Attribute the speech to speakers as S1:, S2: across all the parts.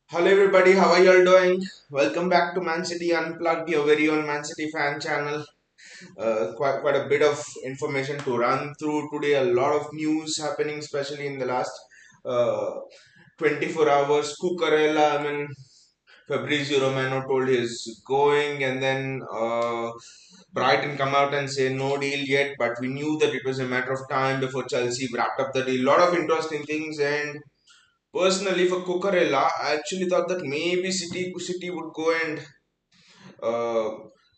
S1: Hello everybody, how are you all doing? Welcome back to Man City Unplugged, your very own Man City fan channel. Quite a bit of information to run through today. A lot of news happening, especially in the last uh, 24 hours. Cucurella, Fabrizio Romano told he's going, and then Brighton come out and say no deal yet. But we knew that it was a matter of time before Chelsea wrapped up the deal. Lot of interesting things. And personally, for Cucurella, I actually thought that maybe City would go and uh,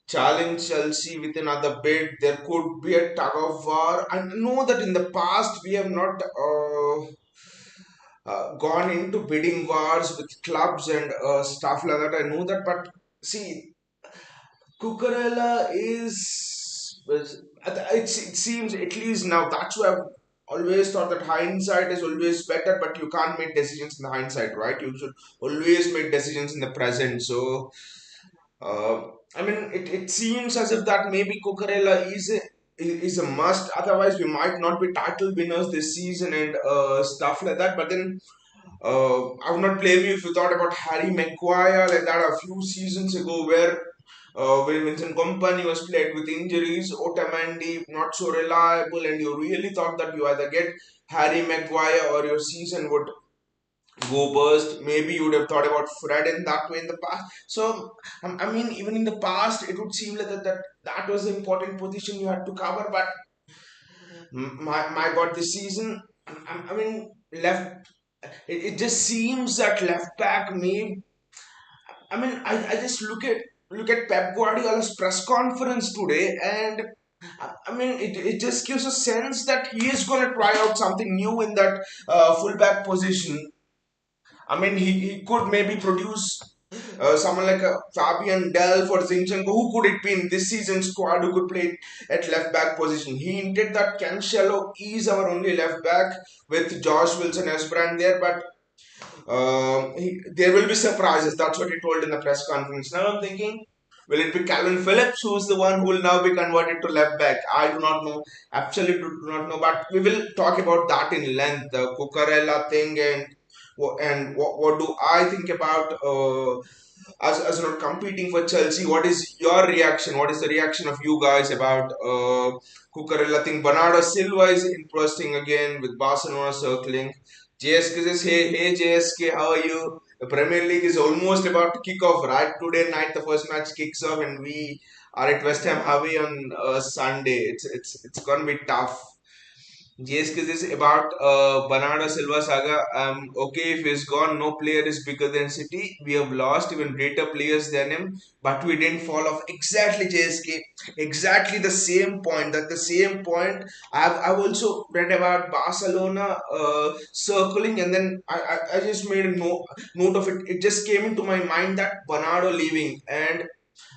S1: challenge Chelsea with another bid. There could be a tug of war. I know that in the past we have not gone into bidding wars with clubs and stuff like that. I know that, but see, Cucurella it seems at least now that's why I've always thought that hindsight is always better, but you can't make decisions in the hindsight, right? You should always make decisions in the present. So, uh, it seems as if that maybe Cucurella is a must. Otherwise, we might not be title winners this season and stuff like that. But then I would not blame you if you thought about Harry Maguire like that a few seasons ago, where when Vincent Kompany was played with injuries, Otamendi not so reliable, and you really thought that you either get Harry Maguire or your season would go burst. Maybe you would have thought about Fred in that way in the past. So, even in the past, it would seem like that was the important position you had to cover. But my God, this season, left. It just seems that left back may. I just look at Pep Guardiola's press conference today, and it just gives a sense that he is going to try out something new in that fullback position. He could maybe produce someone like a Fabian Delph or Zinchenko. Who could it be in this season's squad who could play at left back position? He hinted that Cancelo is our only left back with Josh Wilson as brand there, but there will be surprises. That's what he told in the press conference. Now I'm thinking, will it be Calvin Phillips who's the one who will now be converted to left back? I do not know. Absolutely do not know. But we will talk about that in length. The Cucurella thing and what do I think about as not competing for Chelsea? What is your reaction? What is the reaction of you guys about Cucurella thing? Bernardo Silva is interesting again with Barcelona circling. JSK says, hey JSK, how are you? The Premier League is almost about to kick off, right? Today night, the first match kicks off, and we are at West Ham away on Sunday. It's gonna be tough. JSK is about Bernardo Silva saga. Okay, if he's gone, no player is bigger than City. We have lost even greater players than him, but we didn't fall off. Exactly, JSK. Exactly the same point. That the same point. I've also read about Barcelona circling, and then I just made a note of it. It just came into my mind that Bernardo leaving, and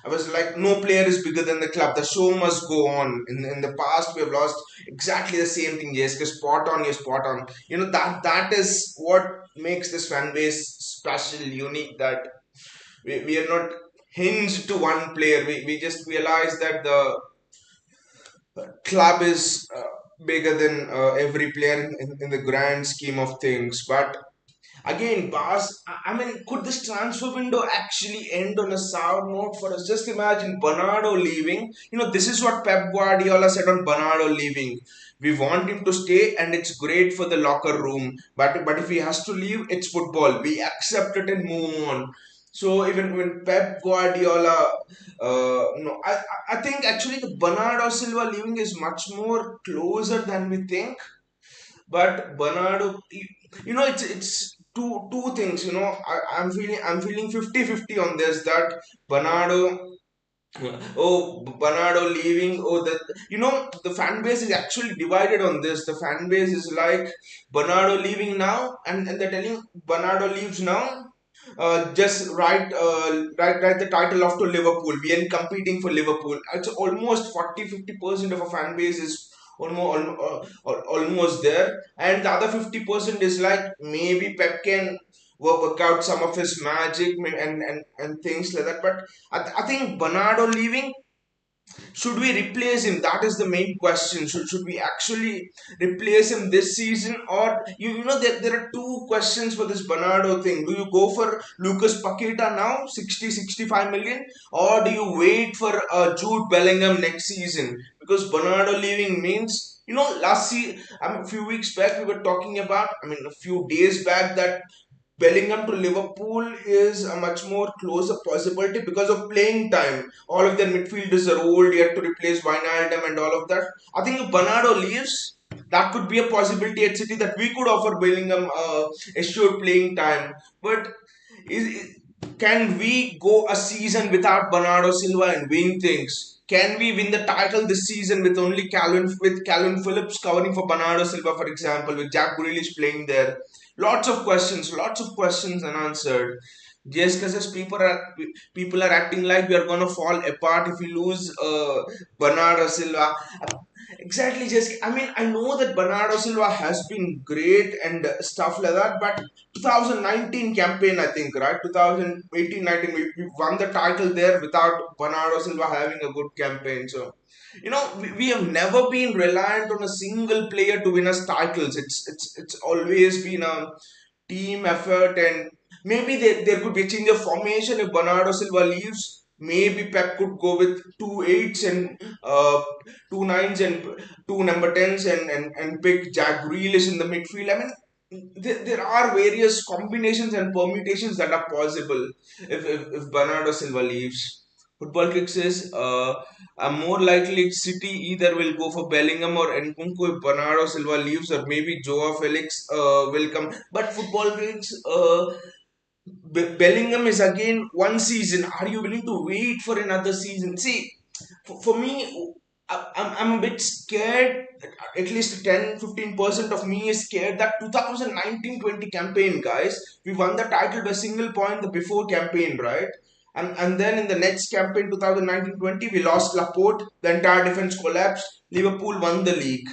S1: I was like, no player is bigger than the club. The show must go on. In the past, we have lost exactly the same thing. Yes, spot on. You're spot on. That is what makes this fan base special, unique. That we are not hinged to one player. We just realize that the club is bigger than every player in the grand scheme of things. But again, Bas, could this transfer window actually end on a sour note for us? Just imagine Bernardo leaving. This is what Pep Guardiola said on Bernardo leaving. We want him to stay, and it's great for the locker room. But if he has to leave, it's football. We accept it and move on. So even when Pep Guardiola, no, I think actually the Bernardo Silva leaving is much more closer than we think. But Bernardo, it's two things. I'm feeling 50-50 on this. That Bernardo, Bernardo leaving. The fan base is actually divided on this. The fan base is like Bernardo leaving now, and they're telling Bernardo leaves now. Just write the title off to Liverpool. We are competing for Liverpool. It's almost 40-50% of a fan base is almost there, and the other 50% is like maybe Pep can work out some of his magic and things like that. But I think Bernardo leaving, should we replace him? That is the main question. Should we actually replace him this season? Or there are two questions for this Bernardo thing. Do you go for Lucas Paqueta now, 60-65 million, or do you wait for Jude Bellingham next season? Because Bernardo leaving means, last season, a few weeks back we were talking about, a few days back, that Bellingham to Liverpool is a much more closer possibility because of playing time. All of their midfielders are old, yet to replace Wijnaldum and all of that. I think if Bernardo leaves, that could be a possibility at City, that we could offer Bellingham assured playing time. But is, can we go a season without Bernardo Silva and win things? Can we win the title this season with only Calvin Phillips covering for Bernardo Silva, for example, with Jack Grealish playing there? Lots of questions unanswered. Just because people are acting like we are gonna fall apart if we lose Bernardo Silva. Exactly, just I know that Bernardo Silva has been great and stuff like that, but 2019 campaign, I think, right? 2018-19, we won the title there without Bernardo Silva having a good campaign. So, we have never been reliant on a single player to win us titles. It's always been a team effort, and maybe there could be a change of formation if Bernardo Silva leaves. Maybe Pep could go with two eights and two nines and two number tens, and pick Jack Grealish in the midfield. There are various combinations and permutations that are possible if Bernardo Silva leaves. Football kicks is more likely City either will go for Bellingham or Nkunku if Bernardo Silva leaves, or maybe Joao Felix will come. But football kicks, Bellingham is again one season. Are you willing to wait for another season? See, for me, I'm a bit scared. At least 10-15% of me is scared that 2019-20 campaign, guys, we won the title by single point the before campaign, right? And then in the next campaign, 2019-20, we lost Laporte, the entire defense collapsed, Liverpool won the league.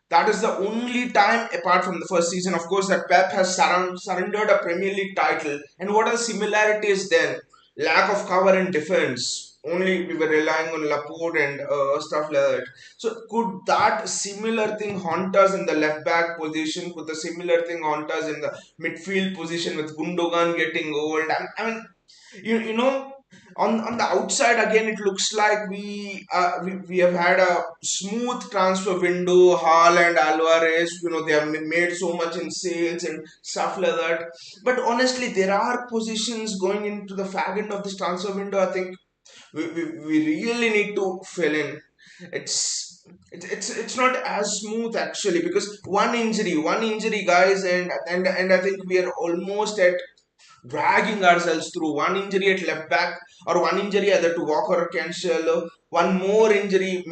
S1: That is the only time, apart from the first season, of course, that Pep has surrendered a Premier League title. And what are the similarities then? Lack of cover and defense. Only we were relying on Laporte and stuff like that. So could that similar thing haunt us in the left back position? Could the similar thing haunt us in the midfield position with Gundogan getting old? You know, on the outside again it looks like we have had a smooth transfer window. Hall and Alvarez, they have made so much in sales and stuff like that. But honestly, there are positions going into the fag end of this transfer window. I think we really need to fill in. It's not as smooth actually, because one injury, guys, and I think we are almost at dragging ourselves through one injury at left back, or one injury either to Walker or Cancelo, one more injury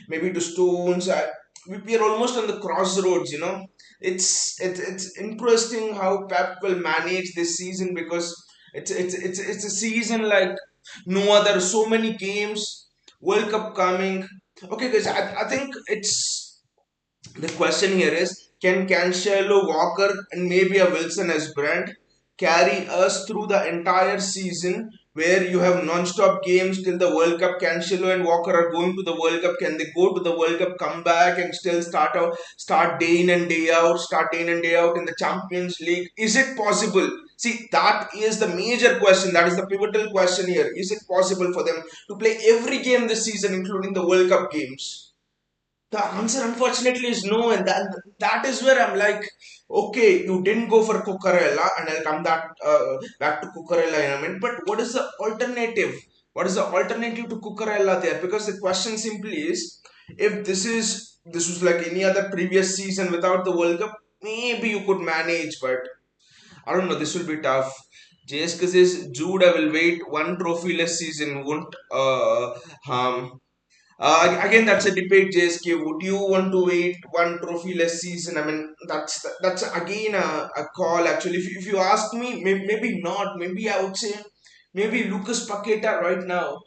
S1: maybe to Stones. We are almost on the crossroads. It's interesting how Pep will manage this season, because it's a season like no other. So many games, World Cup coming. Okay, guys, I think it's the question here is, can Cancelo, Walker, and maybe a Wilson as brand carry us through the entire season, where you have non-stop games till the World Cup? Cancelo and Walker are going to the World Cup. Can they go to the World Cup, come back, and still start day in and day out, in the Champions League? Is it possible? See, that is the major question. That is the pivotal question here. Is it possible for them to play every game this season, including the World Cup games? The answer, unfortunately, is no, and that is where I'm like, okay, you didn't go for Cucurella, and I'll come back to Cucurella in a minute. But what is the alternative? What is the alternative to Cucurella there? Because the question simply is, if this was like any other previous season without the World Cup, maybe you could manage, but I don't know. This will be tough. JSK says, Jude, I will wait. One trophy less season won't harm. Again, that's a debate, JSK. Would you want to wait one trophy less season? That's again a call. Actually, if you ask me, maybe not. Maybe I would say maybe Lucas Paqueta right now.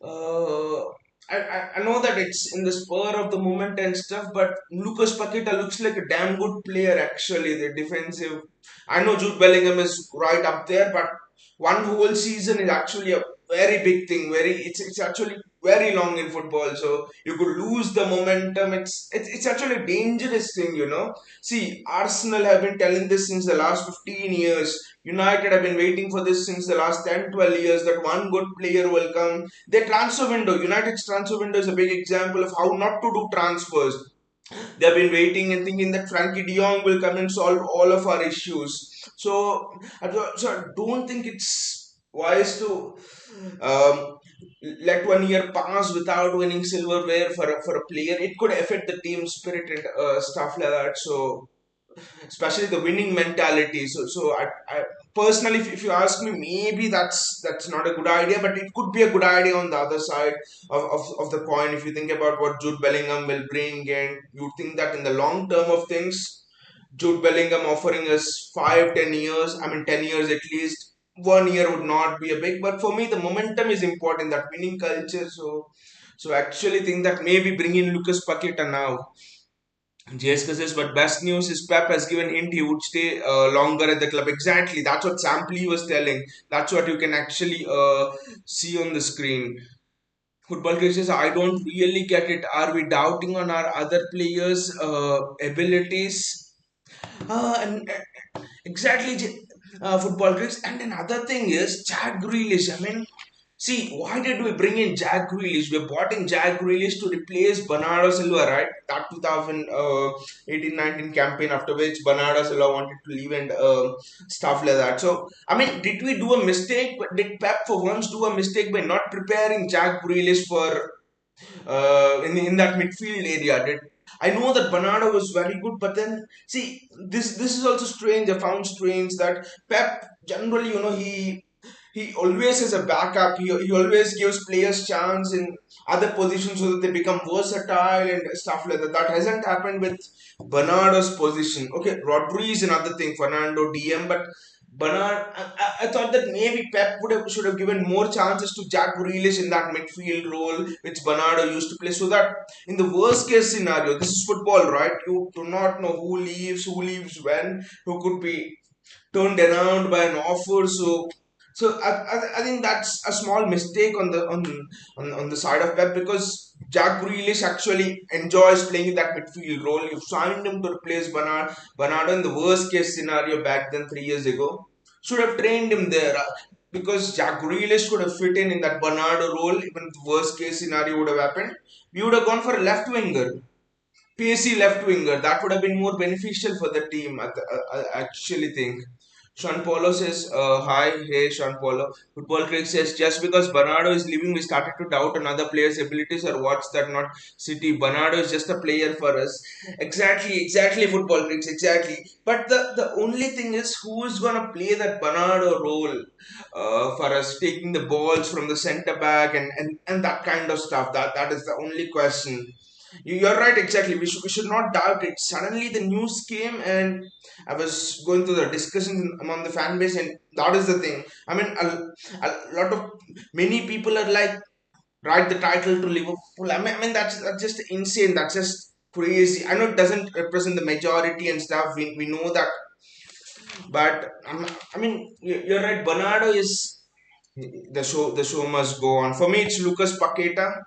S1: Uh, I know that it's in the spur of the moment and stuff, but Lucas Paqueta looks like a damn good player actually. The defensive. I know Jude Bellingham is right up there, but one whole season is actually a very big thing. Very, it's actually very long in football. So you could lose the momentum. It's actually a dangerous thing, you know. See, Arsenal have been telling this since the last 15 years. United have been waiting for this since the last 10, 12 years that one good player will come. Their transfer window, United's transfer window is a big example of how not to do transfers. They have been waiting and thinking that Frankie De Jong will come and solve all of our issues. So, so I don't think it's wise to um, let 1 year pass without winning silverware for a player. It could affect the team spirit and stuff like that. So, especially the winning mentality. I personally, if you ask me, maybe that's not a good idea, but it could be a good idea on the other side of the coin. If you think about what Jude Bellingham will bring, and you think that in the long term of things, Jude Bellingham offering us 5, 10 years, I mean 10 years at least. 1 year would not be a big, but for me the momentum is important. That winning culture. So I actually think that maybe bring in Lucas Paqueta now. JSK says, but best news is Pep has given hint he would stay longer at the club. Exactly, that's what Sampli was telling. That's what you can actually see on the screen. Football Critic says, I don't really get it. Are we doubting on our other players' abilities? And exactly, football critics. And another thing is Jack Grealish. I mean, see, why did we bring in Jack Grealish? We brought in Jack Grealish to replace Bernardo Silva, right? That 2018-19 campaign, after which Bernardo Silva wanted to leave and stuff like that. So, I mean, did we do a mistake? Did Pep for once do a mistake by not preparing Jack Grealish for in that midfield area? I know that Bernardo was very good, but then see this is also strange. I found strange that Pep generally, you know, he always has a backup. He always gives players chance in other positions so that they become versatile and stuff like that. That hasn't happened with Bernardo's position. Okay, Rodri is another thing, Fernando DM, but Bernard, I thought that maybe Pep should have given more chances to Jack Grealish in that midfield role which Bernardo used to play, so that in the worst case scenario, this is football, right? You do not know who leaves when, who could be turned around by an offer. So I think that's a small mistake on the side of Pep, because Jack Grealish actually enjoys playing in that midfield role. You've signed him to replace Bernardo in the worst case scenario back then 3 years ago. Should have trained him there, because Jack Grealish could have fit in that Bernardo role. Even the worst case scenario would have happened. We would have gone for a left winger. PC left winger. That would have been more beneficial for the team. I actually think. Sean Paulo says, hi, hey Sean Paulo. Football Critic says, just because Bernardo is leaving, we started to doubt another player's abilities, or what's that not City? Bernardo is just a player for us. Exactly, Football Critics, exactly. But the only thing is, who is going to play that Bernardo role for us, taking the balls from the centre back and that kind of stuff? That is the only question. You're right, exactly. We should not doubt it. Suddenly the news came, and I was going through the discussions among the fan base, and that is the thing. I mean, a lot of many people are like, write the title to Liverpool. I mean that's just insane. That's just crazy. I know it doesn't represent the majority and stuff. We know that, but I mean, you're right. Bernardo is the show must go on. For me, it's Lucas Paqueta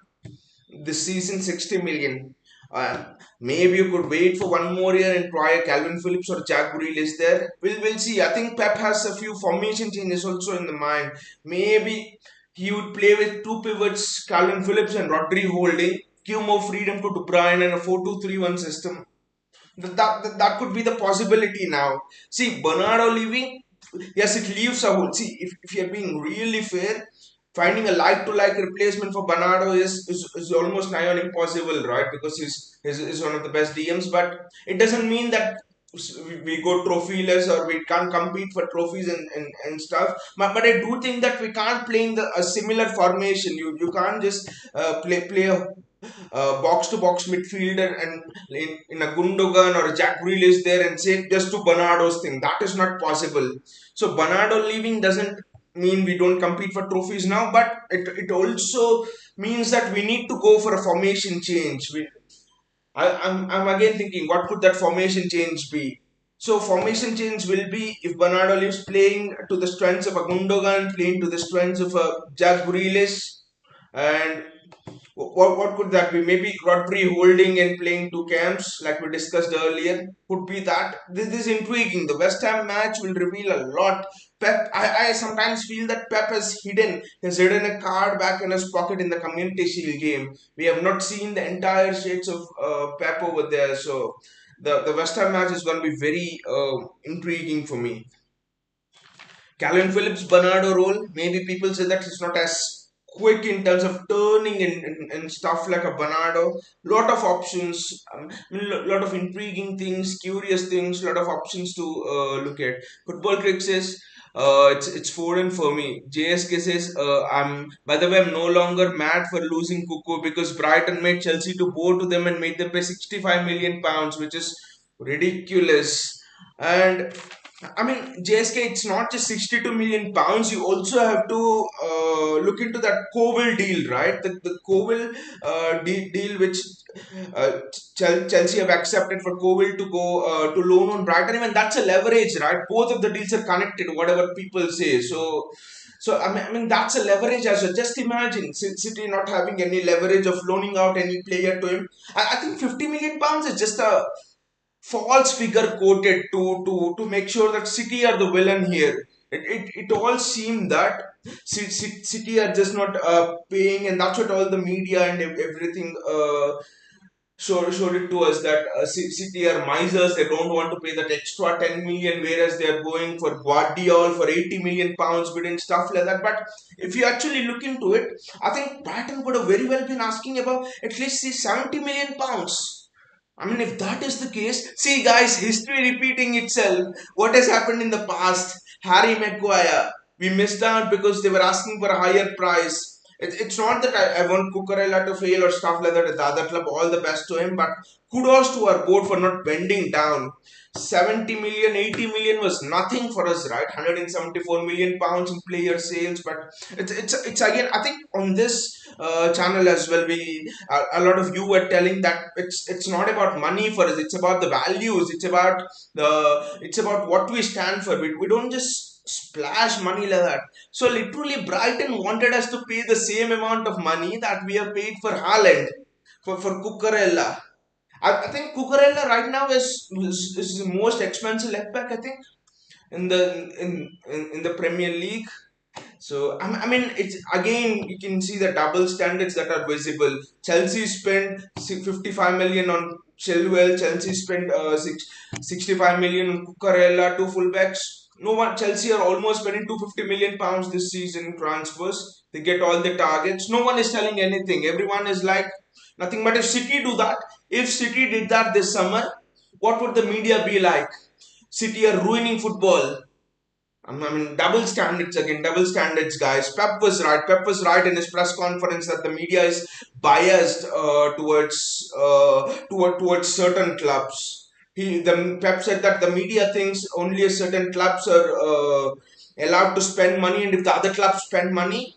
S1: this season, 60 million. Maybe you could wait for one more year and try a Calvin Phillips or Jack Grealish there. We'll see. I think Pep has a few formation changes also in the mind. Maybe he would play with two pivots, Calvin Phillips and Rodri holding, give more freedom to De Bruyne and a 4-2-3-1 system. That could be the possibility now. See, Bernardo leaving, yes, it leaves a hole. See, if you're being really fair, finding a like to like replacement for Bernardo is almost nigh on impossible, right? Because he's one of the best DMs, but it doesn't mean that we go trophyless or we can't compete for trophies and stuff. But I do think that we can't play in a similar formation. You can't just play a box to box midfielder and in a Gundogan or a Jack Grealish there and say just to Bernardo's thing. That is not possible. So Bernardo leaving doesn't mean we don't compete for trophies now, but it also means that we need to go for a formation change. I'm again thinking, what could that formation change be? So formation change will be if Bernardo leaves, playing to the strengths of a Gundogan, playing to the strengths of a Jack Grealish, and what could that be? Maybe Rodri holding and playing two camps, like we discussed earlier, could be that. This is intriguing. The West Ham match will reveal a lot. Pep, I sometimes feel that Pep has hidden a card back in his pocket in the Community Shield game. We have not seen the entire shades of Pep over there, so the West Ham match is going to be very intriguing for me. Calvin Phillips' Bernardo role, maybe people say that he's not as quick in terms of turning and stuff like a Bernardo. Lot of options, lot of intriguing things, curious things, lot of options to look at. Football Crick says it's foreign for me. JSK says I'm by the way I'm no longer mad for losing Cuckoo because Brighton made Chelsea to bow to them and made them pay 65 million pounds, which is ridiculous. And I mean, JSK, it's not just 62 million pounds. You also have to look into that Covil deal, right? The Covil deal which Chelsea have accepted for Covil to go to loan on Brighton. Even that's a leverage, right? Both of the deals are connected, whatever people say. So, that's a leverage as well. Just imagine City not having any leverage of loaning out any player to him. I think 50 million pounds is just a false figure quoted to make sure that City are the villain here. It all seemed that City are just not paying, and that's what all the media and everything showed it to us that City are misers. They don't want to pay that extra 10 million, whereas they are going for Guardiola for 80 million pounds bidding stuff like that. But if you actually look into it, I think Brighton could have very well been asking about at least 70 million pounds. I mean, if that is the case, see, guys, history repeating itself. What has happened in the past? Harry Maguire, we missed out because they were asking for a higher price. It's not that I want Cucurella to fail or stuff like that at the other club. All the best to him, but kudos to our board for not bending down. 70 million, 80 million was nothing for us, right? 174 million pounds in player sales, but it's again. I think on this channel as well, a lot of you were telling that it's not about money for us. It's about the values. It's about what we stand for. We don't just splash money like that. So literally, Brighton wanted us to pay the same amount of money that we have paid for Haaland, for Cucurella. I think Cucurella right now is the most expensive left back. I think in the Premier League. So I mean, it's again you can see the double standards that are visible. Chelsea spent 55 million on Chilwell. Chelsea spent 65 million on Cucurella, two fullbacks. No one. Chelsea are almost spending 250 million pounds this season in transfers. They get all the targets. No one is telling anything. Everyone is like nothing. But if City do that, if City did that this summer, what would the media be like? City are ruining football. I mean, double standards again, double standards, guys. Pep was right. Pep was right in his press conference that the media is biased towards certain clubs. The Pep said that the media thinks only a certain clubs are allowed to spend money, and if the other clubs spend money,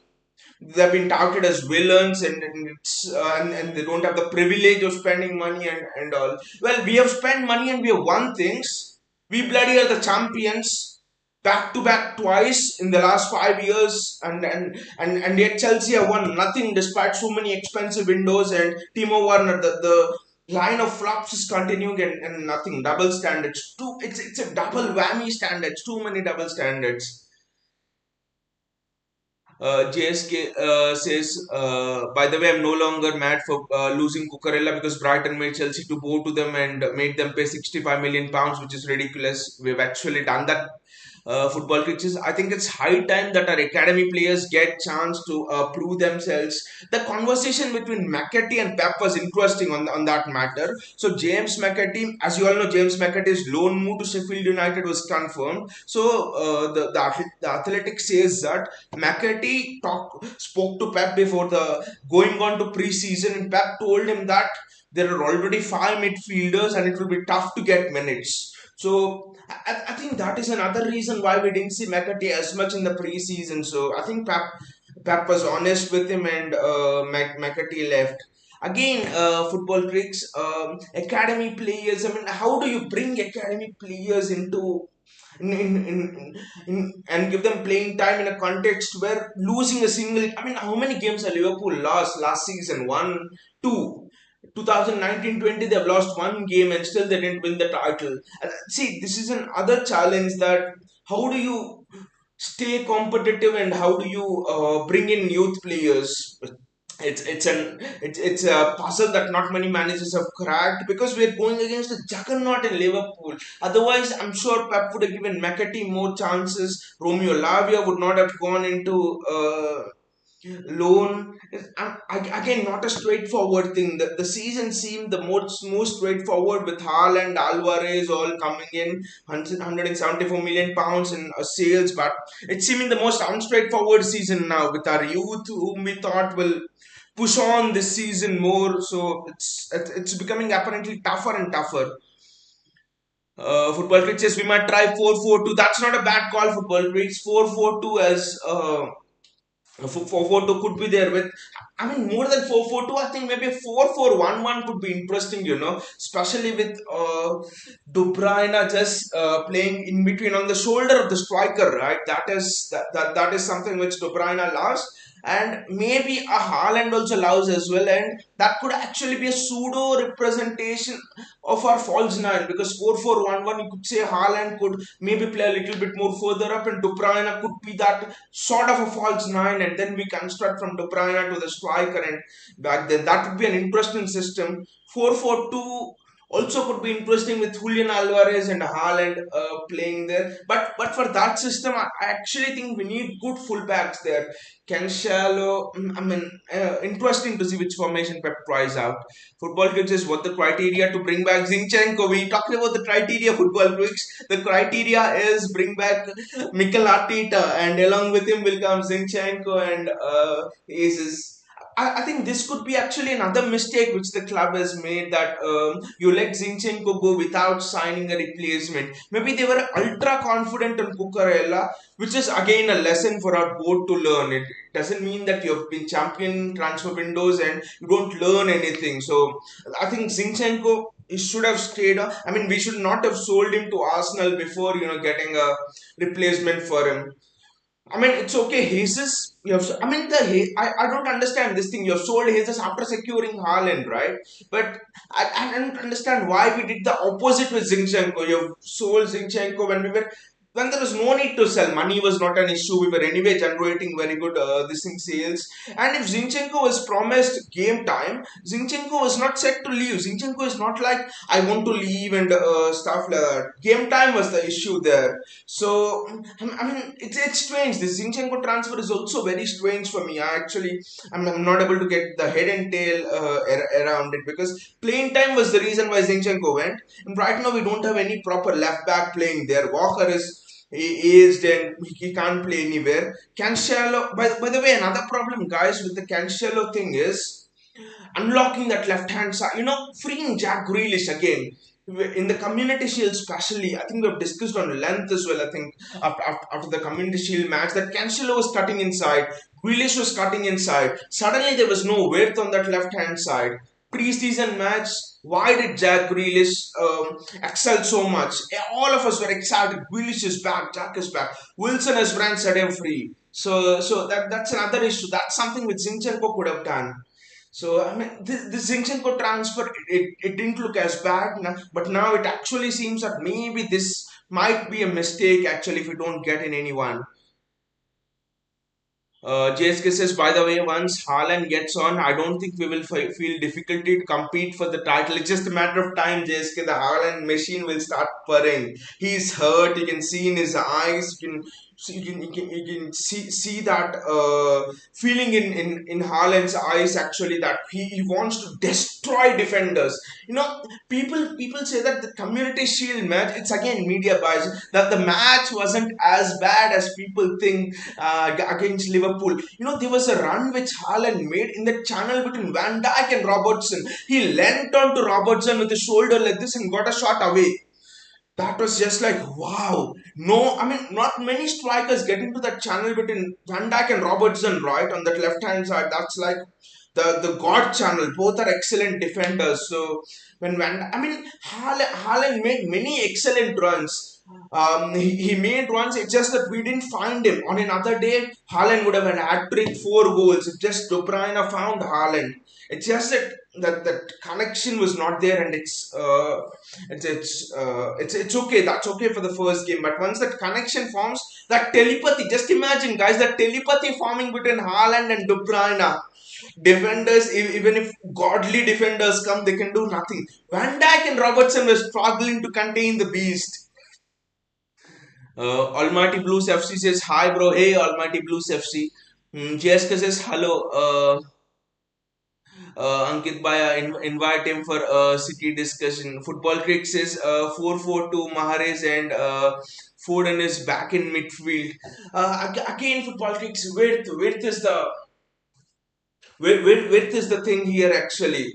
S1: they've been touted as villains, and they don't have the privilege of spending money and all. Well, we have spent money and we have won things. We bloody are the champions, back to back twice in the last 5 years, and yet Chelsea have won nothing despite so many expensive windows and Timo Werner. The line of flops is continuing, and nothing. Double standards. It's a double whammy standards. Too many double standards. JSK says, by the way, I'm no longer mad for losing Cucurella because Brighton made Chelsea to bow to them and made them pay 65 million pounds, which is ridiculous. We've actually done that. Football pitches. I think it's high time that our academy players get chance to prove themselves. The conversation between McAtee and Pep was interesting on that matter. So James McAtee, as you all know, James McAtee's loan move to Sheffield United was confirmed. So the Athletic says that McAtee spoke to Pep before the going on to pre-season, and Pep told him that there are already five midfielders and it will be tough to get minutes. So I think that is another reason why we didn't see McAtee as much in the preseason. So I think Pep was honest with him, and McAtee left. Again, football tricks, academy players. I mean, how do you bring academy players into and give them playing time in a context where losing a single? I mean, how many games have Liverpool lost last season? One, two. 2019-20 they've lost one game and still they didn't win the title. See, this is another challenge, that how do you stay competitive and how do you bring in youth players? It's a puzzle that not many managers have cracked, because we're going against a juggernaut in Liverpool. Otherwise, I'm sure Pep would have given McAtee more chances. Romeo Lavia would not have gone into loan. Again, not a straightforward thing. The season seemed the most straightforward, with Haaland, Alvarez all coming in, 174 million pounds in sales, but it's seeming the most unstraightforward season now, with our youth whom we thought will push on this season more. So it's becoming apparently tougher and tougher. Football critics, we might try 4-4-2. That's not a bad call. Football critics, 4-4-2 as 4-4-2 could be there with. I mean, more than 4-4-2, I think maybe 4-4-1-1 could be interesting, especially with De Bruyne just playing in between on the shoulder of the striker, right? That is something which De Bruyne loves. And maybe a Haaland also loves as well, and that could actually be a pseudo representation of our false nine, because 4-4-1-1, you could say Haaland could maybe play a little bit more further up, and De Bruyne could be that sort of a false nine, and then we construct from De Bruyne to the striker, and back then that would be an interesting system. 4-4-2 also could be interesting with Julian Alvarez and Haaland playing there. But for that system, I actually think we need good fullbacks there. Cancelo, I mean, interesting to see which formation Pep tries out. Football Critics is what the criteria to bring back Zinchenko. We talked about the criteria, Football Critics. The criteria is bring back Mikel Arteta, and along with him will come Zinchenko and Aces. I think this could be actually another mistake which the club has made, that you let Zinchenko go without signing a replacement. Maybe they were ultra confident on Cucurella, which is again a lesson for our board to learn. It doesn't mean that you have been champion transfer windows and you don't learn anything. So I think Zinchenko, he should have stayed. I mean, we should not have sold him to Arsenal before getting a replacement for him. I mean, it's okay. Jesus, you have. I mean, I don't understand this thing. You have sold Jesus after securing Haaland, right? But I don't understand why we did the opposite with Zinchenko. You have sold Zinchenko when there was no need to sell. Money was not an issue. We were anyway generating very good this thing sales. And if Zinchenko was promised game time, Zinchenko was not set to leave. Zinchenko is not like I want to leave and stuff like that. Game time was the issue there. So I mean, it's strange. This Zinchenko transfer is also very strange for me. I'm not able to get the head and tail around it, because playing time was the reason why Zinchenko went. And right now we don't have any proper left back playing there. Walker is aged and he can't play anywhere. Cancelo, by the way, another problem, guys, with the Cancelo thing is unlocking that left hand side, freeing Jack Grealish again. In the Community Shield, especially, I think we've discussed on length as well. I think after the Community Shield match, that Cancelo was cutting inside, Grealish was cutting inside. Suddenly, there was no width on that left hand side. Preseason match, why did Jack Grealish excel so much? All of us were excited. Grealish is back, Jack is back. Wilson has ran set him free. So that's another issue. That's something which Zinchenko could have done. So I mean, this Zinchenko transfer, it didn't look as bad, but now it actually seems that maybe this might be a mistake actually if we don't get in anyone. JSK says, by the way, once Haaland gets on, I don't think we will feel difficulty to compete for the title. It's just a matter of time, JSK. The Haaland machine will start purring. He's hurt. You can see in his eyes. You can see that feeling in Haaland's eyes actually, that he wants to destroy defenders. People say that the Community Shield match, it's again media bias, that the match wasn't as bad as people think against Liverpool. There was a run which Haaland made in the channel between Van Dijk and Robertson. He leant onto Robertson with his shoulder like this and got a shot away. That was just like, wow. No, I mean, not many strikers get into that channel between Van Dijk and Robertson, right? On that left hand side. That's like, the God channel. Both are excellent defenders. So when I mean Haaland made many excellent runs. He made runs. It's just that we didn't find him. On another day, Haaland would have an hat-trick, 4 goals. If just De Bruyne found Haaland. It's just that connection was not there, and it's okay. That's okay for the first game, but once that connection forms, that telepathy. Just imagine, guys, that telepathy forming between Haaland and De Bruyne. Defenders, even if godly defenders come, they can do nothing. Van Dijk and Robertson were struggling to contain the beast. Almighty Blues FC says hi, bro. Hey, Almighty Blues FC. JSK says hello. Ankit Bhaiya, invite him for city discussion. Football Crick says 4-4 to Mahrez and Foden is back in midfield. Again, Football Crick's width is the thing here actually.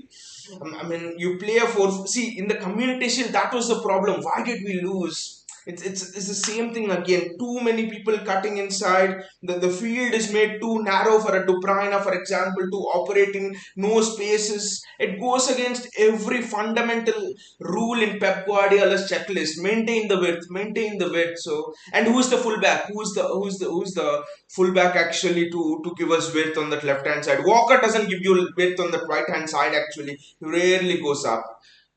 S1: I mean, you play a four. See, in the Community Shield, that was the problem. Why did we lose? It's the same thing again. Too many people cutting inside. The field is made too narrow for a De Bruyne, for example, to operate in no spaces. It goes against every fundamental rule in Pep Guardiola's checklist. Maintain the width, maintain the width. So, and who's the fullback? Who's the fullback actually to give us width on that left hand side? Walker doesn't give you width on the right hand side actually. He rarely goes up.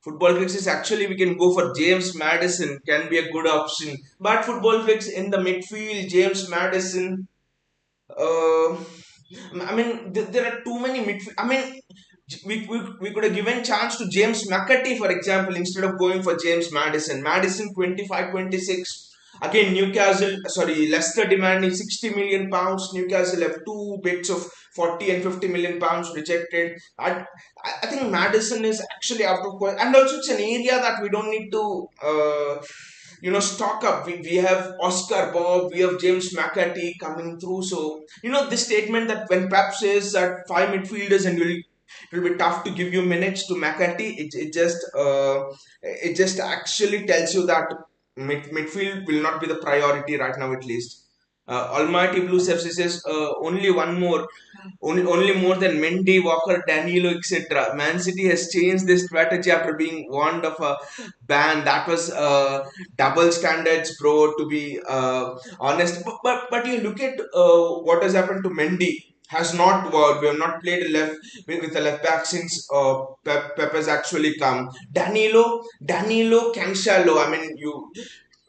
S1: Football Fix is actually we can go for James Madison, can be a good option. But Football Fix in the midfield, James Madison. Uh, I mean, there are too many midfield. I mean, we could have given chance to James McAtee, for example, instead of going for James Madison. Madison 25-26. Again, Leicester demanding 60 million pounds. Newcastle have two bids of 40 and 50 million pounds rejected. I think Madison is actually out of question. And also, it's an area that we don't need to. Stock up. We have Oscar Bob, we have James McAtee coming through. So, this statement that when Pep says that five midfielders and it will be tough to give you minutes to McAtee, it just actually tells you that midfield will not be the priority right now at least. Almighty Blues FC says only one more, only more than Mendy, Walker, Danilo, etc. Man City has changed this strategy after being warned of a ban. That was double standards, bro. To be honest, but you look at what has happened to Mendy. Has not worked. We have not played a left with a left back since Pep has actually come. Danilo, Cancelo. I mean,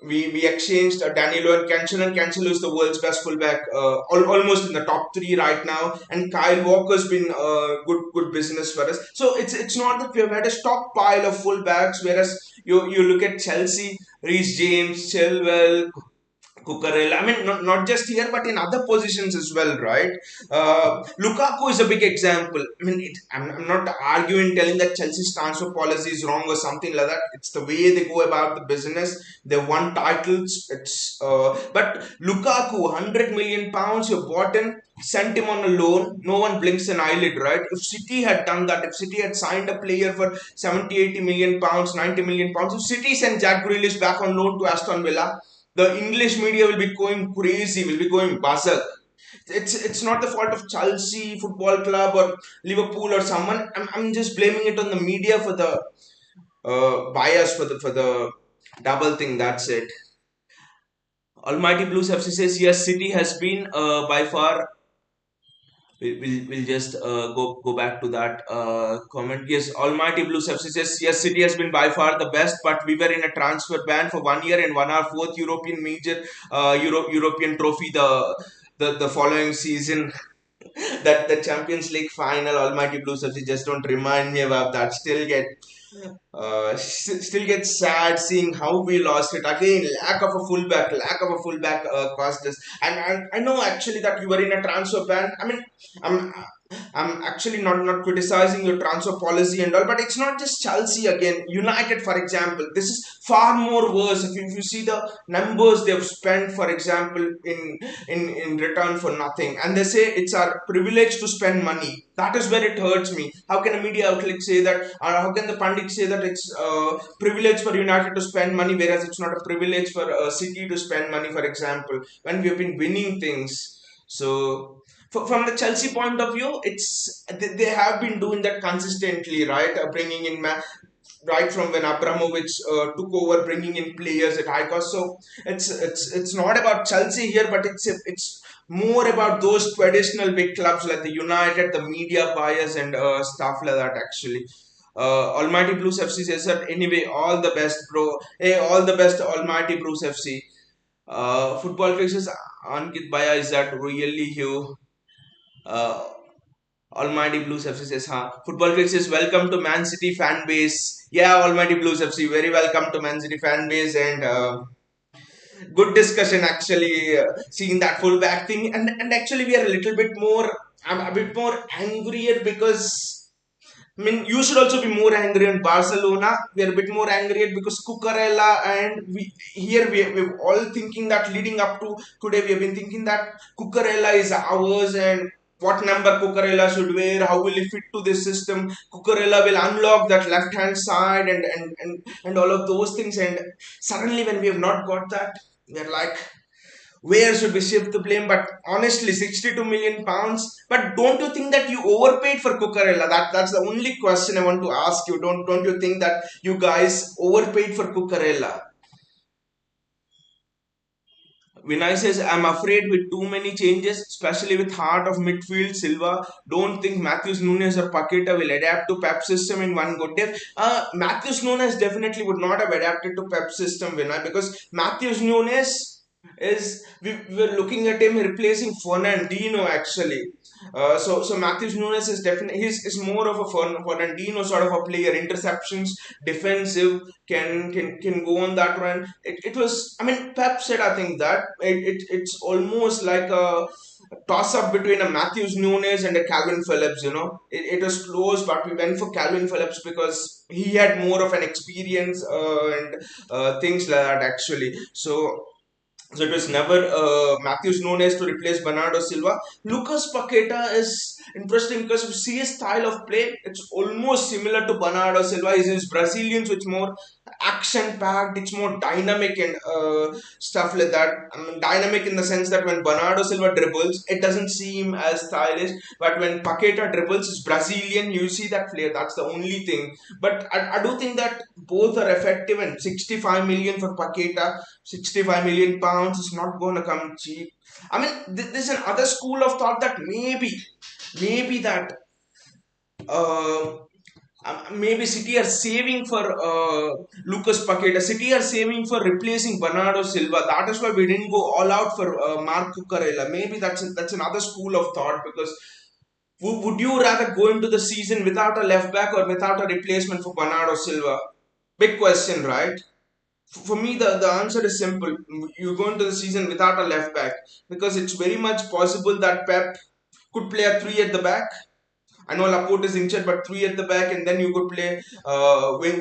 S1: we exchanged Danilo and Cancelo. And Cancelo is the world's best fullback, almost in the top three right now. And Kyle Walker's been good business for us. So it's not that we have had a stockpile of fullbacks. Whereas you look at Chelsea, Reece James, Chilwell, Cucurella. I mean, not just here, but in other positions as well, right? Lukaku is a big example. I mean, I'm not arguing, telling that Chelsea's transfer policy is wrong or something like that. It's the way they go about the business. They won titles. But Lukaku, 100 million pounds, you bought him, sent him on a loan. No one blinks an eyelid, right? If City had done that, if City had signed a player for 70, 80 million pounds, 90 million pounds, if City sent Jack Grealish back on loan to Aston Villa, the English media will be going crazy, will be going berserk. It's not the fault of Chelsea Football Club or Liverpool or someone. I'm just blaming it on the media for the bias for the double thing. That's it. Almighty Blues FC says yes, City has been by far. We'll just go back to that comment. Yes, Almighty Blue FC says yes, City has been by far the best, but we were in a transfer ban for 1 year and won our fourth European major European trophy the following season. That the Champions League final, Almighty Blues FC, just don't remind me about that. Still get sad seeing how we lost it again. Lack of a fullback cost us. And I know actually that you were in a transfer ban. I mean, I'm I'm actually not criticizing your transfer policy and all, but it's not just Chelsea again. United, for example, this is far more worse. If you see the numbers they've spent, for example, in return for nothing, and they say it's our privilege to spend money. That is where it hurts me. How can a media outlet say that, or how can the pundit say that it's privilege for United to spend money, whereas it's not a privilege for City to spend money, for example, when we have been winning things. So From the Chelsea point of view, they have been doing that consistently, right? Bringing in right from when Abramovich took over, bringing in players at high cost. So it's not about Chelsea here, but it's more about those traditional big clubs like the United, the media buyers, and stuff like that. Actually, Almighty Blues FC says that anyway. All the best, bro. Hey, all the best, Almighty Blues FC. Football fixes Ankit Baya, is that really you? Uh, Almighty Blues FC says, huh? Football Fix says, welcome to Man City fan base. Yeah, Almighty Blues FC, very welcome to Man City fan base, and good discussion actually, seeing that fullback thing. And actually, we are a little bit more, I'm a bit more angrier because I mean, you should also be more angry in Barcelona. We are a bit more angry because Cucurella, and we're all thinking that leading up to today, we have been thinking that Cucurella is ours, and what number Cucurella should wear, how will he fit to this system. Cucurella will unlock that left hand side, and all of those things. And suddenly, when we have not got that, we're like, where should we shift the blame? But honestly, 62 million pounds. But don't you think that you overpaid for Cucurella? That's the only question I want to ask you. Don't you think that you guys overpaid for Cucurella? Vinay says, I'm afraid with too many changes, especially with heart of midfield, Silva, don't think Matthews Nunes or Paqueta will adapt to Pep system in one go. Matthews Nunes definitely would not have adapted to Pep system, Vinay, because Matthews Nunes we were looking at him replacing Fernandinho actually. So Matthews Nunes is definitely is more of a Fernandinho sort of a player. Interceptions, defensive, can go on that run. It was, I mean, Pep said, I think that it's almost like a toss up between a Matthews Nunes and a Calvin Phillips. It was close, but we went for Calvin Phillips because he had more of an experience and things like that actually. So it was never Matthews Nunes to replace Bernardo Silva. Lucas Paqueta is interesting because you see his style of play, it's almost similar to Bernardo Silva. He's Brazilian, so it's more action packed, it's more dynamic and stuff like that. I mean, dynamic in the sense that when Bernardo Silva dribbles, it doesn't seem as stylish, but when Paqueta dribbles, it's Brazilian, you see that flair. That's the only thing. But I do think that both are effective, and 65 million for Paqueta, 65 million pounds is not going to come cheap. I mean, there's another school of thought that maybe that uh, maybe City are saving for Lucas Paqueta. City are saving for replacing Bernardo Silva. That is why we didn't go all out for Marc Cucurella. Maybe that's another school of thought because would you rather go into the season without a left back or without a replacement for Bernardo Silva? Big question, right? For me, the answer is simple. You go into the season without a left back because it's very much possible that Pep could play a three at the back. I know Laporte is injured, but three at the back, and then you could play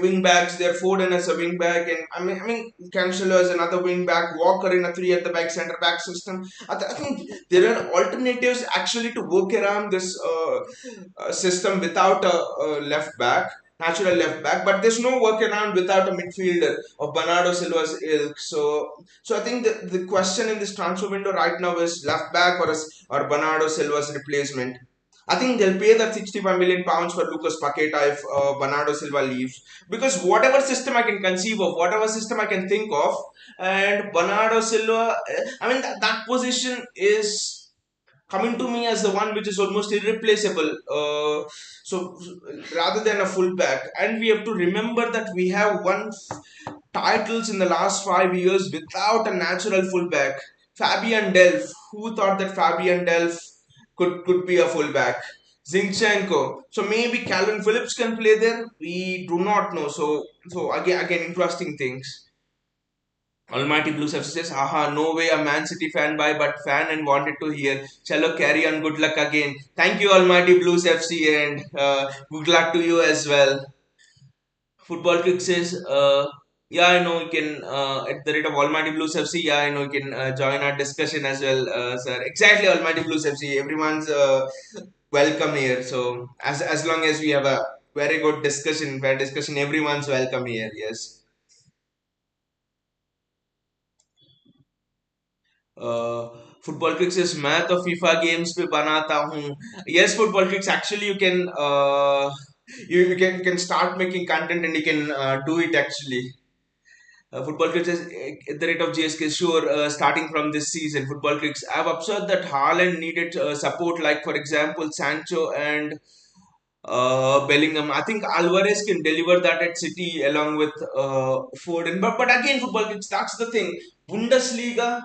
S1: wing backs there. Foden as a wing back, and I mean Cancelo as another wing back. Walker in a three at the back center back system. I think there are alternatives actually to work around this system without a left back, natural left back. But there's no workaround without a midfielder of Bernardo Silva's ilk. So I think the question in this transfer window right now is left back or Bernardo Silva's replacement. I think they'll pay that 65 million pounds for Lucas Paqueta if Bernardo Silva leaves. Because whatever system I can conceive of, whatever system I can think of, and Bernardo Silva, I mean, that position is coming to me as the one which is almost irreplaceable. So rather than a fullback, and we have to remember that we have won titles in the last 5 years without a natural fullback. Fabian Delph. Who thought that Fabian Delph could be a fullback? Zinchenko. So maybe Calvin Phillips can play there. We do not know. So again interesting things. Almighty Blues FC says, haha, no way a Man City fan by, but fan and wanted to hear. Chalo, carry on. Good luck again. Thank you, Almighty Blues FC, and good luck to you as well. Football Kick says, yeah, I know you can, at the rate of Almighty Blues FC, yeah, I know you can join our discussion as well, sir. Exactly, Almighty Blues FC. Everyone's welcome here. So, as long as we have a very good discussion, fair discussion, everyone's welcome here. Yes. Football Crick's is मैं तो FIFA games पे बनाता हूँ. Yes, football Crick's actually you can you can start making content and you can do it actually. Football critics at the rate of GSK, sure, starting from this season, football critics, I've observed that Haaland needed support, like for example, Sancho and Bellingham. I think Alvarez can deliver that at City along with Foden. But again, football critics, that's the thing. Bundesliga,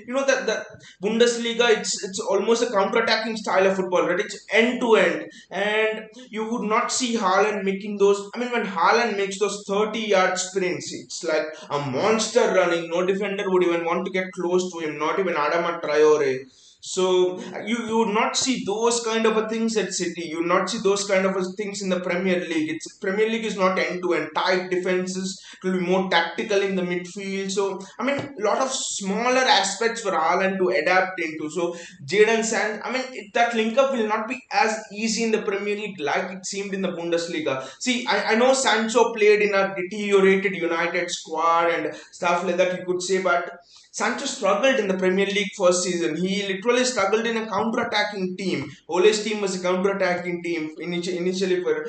S1: that Bundesliga, it's almost a counter-attacking style of football, right? It's end to end, and you would not see Haaland making those. I mean, when Haaland makes those 30-yard sprints, it's like a monster running. No defender would even want to get close to him. Not even Adama Traore. So you would not see those kind of a things at City. You would not see those kind of a things in the Premier League. It's Premier League is not end to end tight defenses. It will be more tactical in the midfield. So I mean, a lot of smaller aspects for Haaland to adapt into. So Jadon Sancho, I mean, that link up will not be as easy in the Premier League like it seemed in the Bundesliga. See, I know Sancho played in a deteriorated United squad and stuff like that, you could say, but Sancho struggled in the Premier League first season. He literally struggled in a counter-attacking team. Ole's team was a counter-attacking team initially for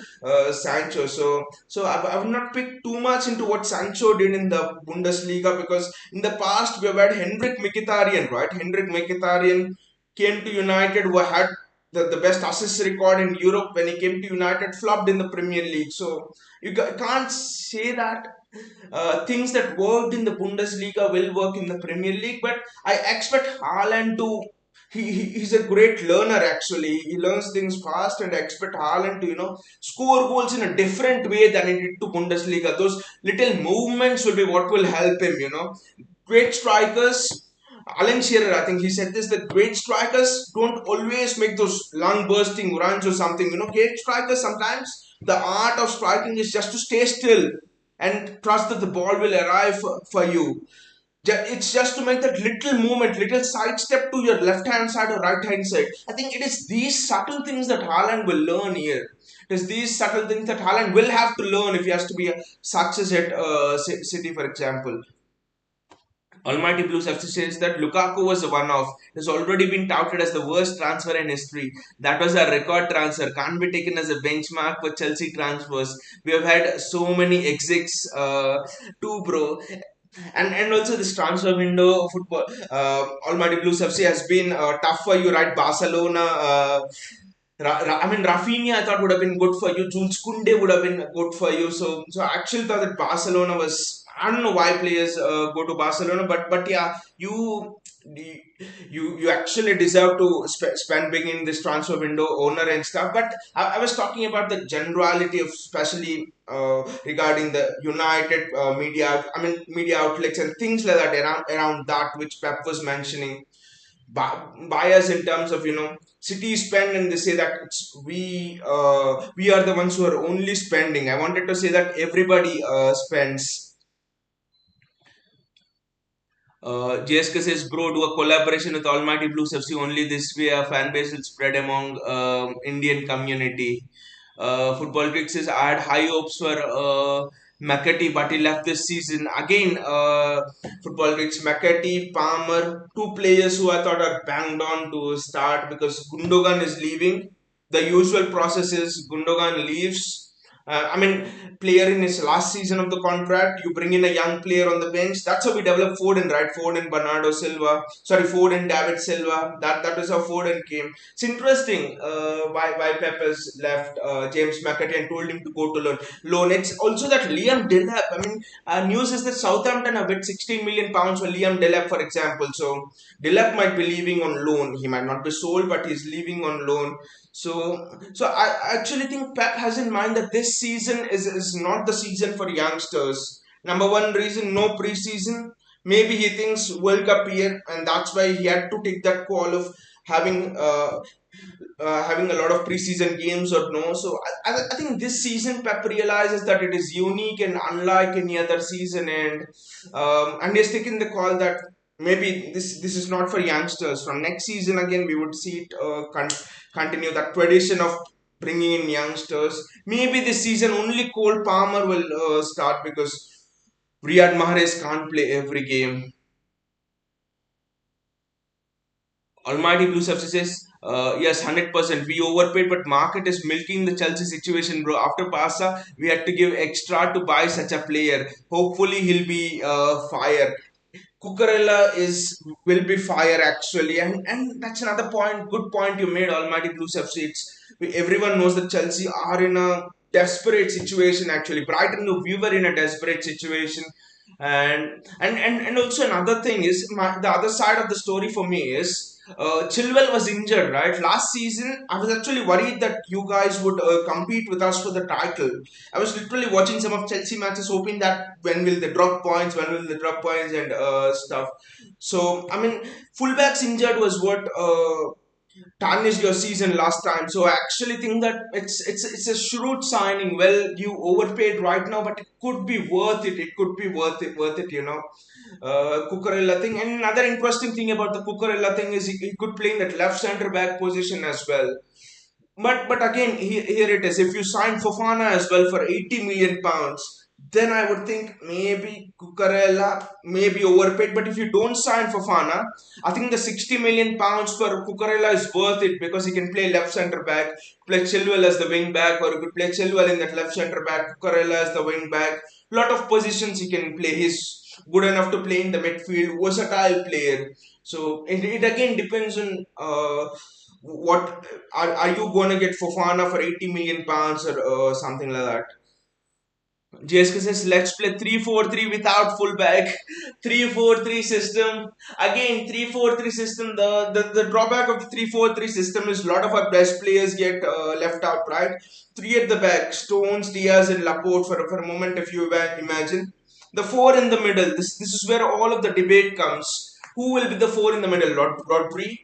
S1: Sancho. So I would not pick too much into what Sancho did in the Bundesliga, because in the past we have had Henrik Mkhitaryan, right? Henrik Mkhitaryan came to United, who had the best assist record in Europe. When he came to United, flopped in the Premier League. So can't say that things that worked in the Bundesliga will work in the Premier League. But I expect Haaland to. He's a great learner actually. He learns things fast, and I expect Haaland to score goals in a different way than he did to Bundesliga. Those little movements will be what will help him. Great strikers. Alan Shearer, I think he said this, that great strikers don't always make those lung bursting runs or something. Great strikers sometimes the art of striking is just to stay still and trust that the ball will arrive for you. It's just to make that little movement, little side step to your left hand side or right hand side. I think it is these subtle things that Haaland will learn here. It is these subtle things that Haaland will have to learn if he has to be a success at City, for example. Almighty Blues FC says that Lukaku was a one-off. It has already been touted as the worst transfer in history. That was a record transfer. Can't be taken as a benchmark for Chelsea transfers. We have had so many exits too, bro. And also this transfer window football. Almighty Blues FC has been tough for you, right? Barcelona. I mean, Rafinha I thought would have been good for you. Jules Koundé would have been good for you. So I actually thought that Barcelona was. I don't know why players go to Barcelona, but yeah, you actually deserve to spend big in this transfer window, owner and stuff. But I was talking about the generality of, especially regarding the United media outlets and things like that around that which Pep was mentioning. Bias in terms of city spend, and they say that we are the ones who are only spending. I wanted to say that everybody spends. JSK says, bro, do a collaboration with Almighty Blues FC. Only this way a fan base will spread among Indian community. Football Crick says, I had high hopes for McAtee, but he left this season. Again, Football Crick's McAtee, Palmer, two players who I thought are banged on to start, because Gundogan is leaving. The usual process is Gundogan leaves. Player in his last season of the contract, you bring in a young player on the bench. That's how we develop Foden, right? Foden, Bernardo Silva, sorry, Foden, David Silva. That is how Foden came. It's interesting why Pep has left James McAtee and told him to go to loan. It's also that Liam Delap. News is that Southampton have bid 16 million pounds for Liam Delap, for example. So Delap might be leaving on loan. He might not be sold, but he's leaving on loan. So I actually think Pep has in mind that this season is not the season for youngsters. Number one reason, no preseason. Maybe he thinks World Cup year, and that's why he had to take that call of having having a lot of preseason games or no. So I think this season Pep realizes that it is unique and unlike any other season, and he's taken the call that maybe this is not for youngsters. From next season again, we would see it continue that tradition of bringing in youngsters. Maybe this season only Cole Palmer will start, because Riyad Mahrez can't play every game. Almighty Blue FC says, yes, 100%. We overpaid, but market is milking the Chelsea situation, bro. After Pasa, we had to give extra to buy such a player. Hopefully, he'll be fire. Cucurella is will be fire actually, and that's another point. Good point you made, Almighty Blues FC. Everyone knows that Chelsea are in a desperate situation actually. Brighton, we were in a desperate situation, and also another thing is the other side of the story for me is. Chilwell was injured, right? Last season, I was actually worried that you guys would compete with us for the title. I was literally watching some of Chelsea matches, hoping that when will they drop points, when will they drop points, and stuff. So I mean, fullbacks injured was what tarnished your season last time. So I actually think that it's a shrewd signing. Well, you overpaid right now, but it could be worth it. It could be worth it. Cucurella thing. And another interesting thing about the Cucurella thing is he could play in that left centre back position as well. But again, here it is. If you sign Fofana as well for 80 million pounds, then I would think maybe Cucurella may be overpaid. But if you don't sign Fofana, I think the 60 million pounds for Cucurella is worth it because he can play left centre back, play Chilwell as the wing back, or you could play Chilwell in that left centre back, Cucurella as the wing back. Lot of positions he can play. He's good enough to play in the midfield, versatile player. So it again depends on what are you going to get Fofana for 80 million pounds or something like that. JSK says let's play 3-4-3 without fullback. 3-4-3 system. Again, 3-4-3 system. The drawback of the 3-4-3 system is a lot of our best players get left out, right? Three at the back, Stones, Diaz, and Laporte for a moment, if you imagine. The four in the middle. This is where all of the debate comes. Who will be the four in the middle? Rodri,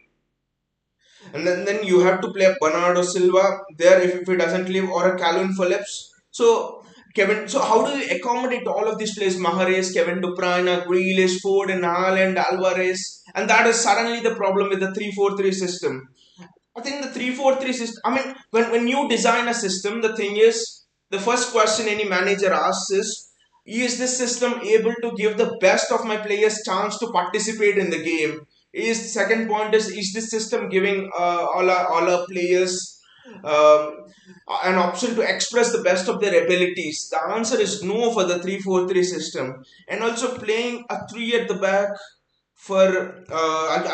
S1: and then you have to play a Bernardo Silva there if he doesn't leave, or a Calvin Phillips. So Kevin, so how do you accommodate all of these players? Mahrez, Kevin De Bruyne, Grealish, Ford, and Haaland, Alvarez, and that is suddenly the problem with the 3-4-3 system. I think the 3-4-3 system. I mean, when you design a system, the thing is, the first question any manager asks is this system able to give the best of my players chance to participate in the game? Is second point is this system giving all our players um, an option to express the best of their abilities? The answer is no for the 3-4-3 system, and also playing a three at the back for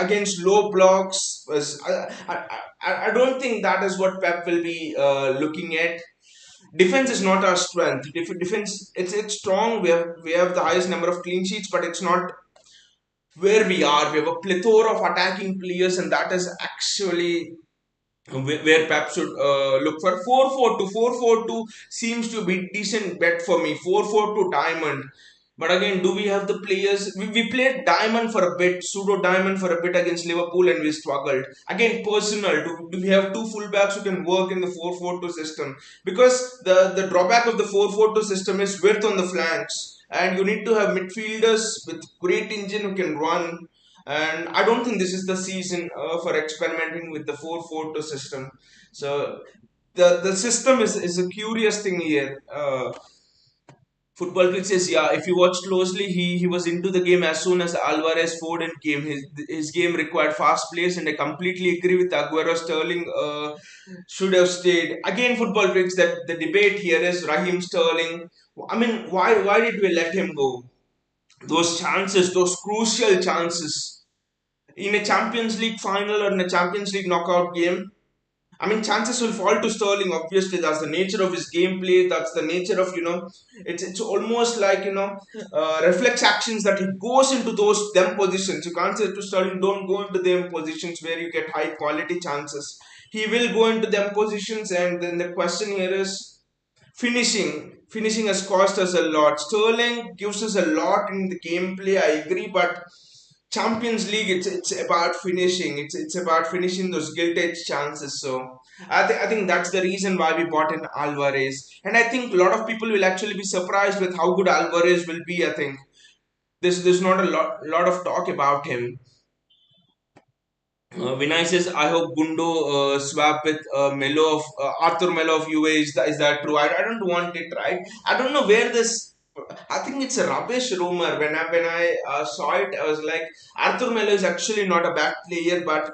S1: against low blocks was I don't think that is what Pep will be looking at. Defense is not our strength. Defense it's strong. We have the highest number of clean sheets, but it's not where we are. We have a plethora of attacking players, and that is actually where Pep should look for. 4-4-2. 4-4-2 seems to be decent bet for me. 4-4-2 diamond. But again, do we have the players? We played diamond for a bit, pseudo diamond for a bit against Liverpool, and we struggled. Again, personal. Do we have two fullbacks who can work in the 4-4-2 system? Because the drawback of the 4-4-2 system is width on the flanks. And you need to have midfielders with great engine who can run, and I don't think this is the season for experimenting with the 4-4-2 system. So the system is a curious thing here. Football Click says, yeah, if you watch closely, he was into the game as soon as Alvarez, Foden came. His game required fast plays, and I completely agree with Aguero. Sterling should have stayed. Again, Football Clicks, that the debate here is Raheem Sterling. I mean, why did we let him go? Those chances, those crucial chances in a Champions League final or in a Champions League knockout game, I mean, chances will fall to Sterling. Obviously, that's the nature of his gameplay. That's the nature of it's almost like reflex actions that he goes into those them positions. You can't say to Sterling, don't go into them positions where you get high quality chances. He will go into them positions, and then the question here is finishing has cost us a lot. Sterling gives us a lot in the gameplay, I agree, but Champions League, it's about finishing. It's about finishing those gilt edge chances. So I think that's the reason why we bought in Alvarez, and I think a lot of people will actually be surprised with how good Alvarez will be. I think there's not a lot of talk about him. Vinay says, I hope Gundo swap with Melo of Arthur Melo of UA. Is that true? I don't want it, right? I don't know where this. I think it's a rubbish rumor. When I saw it, I was like, Arthur Melo is actually not a bad player, but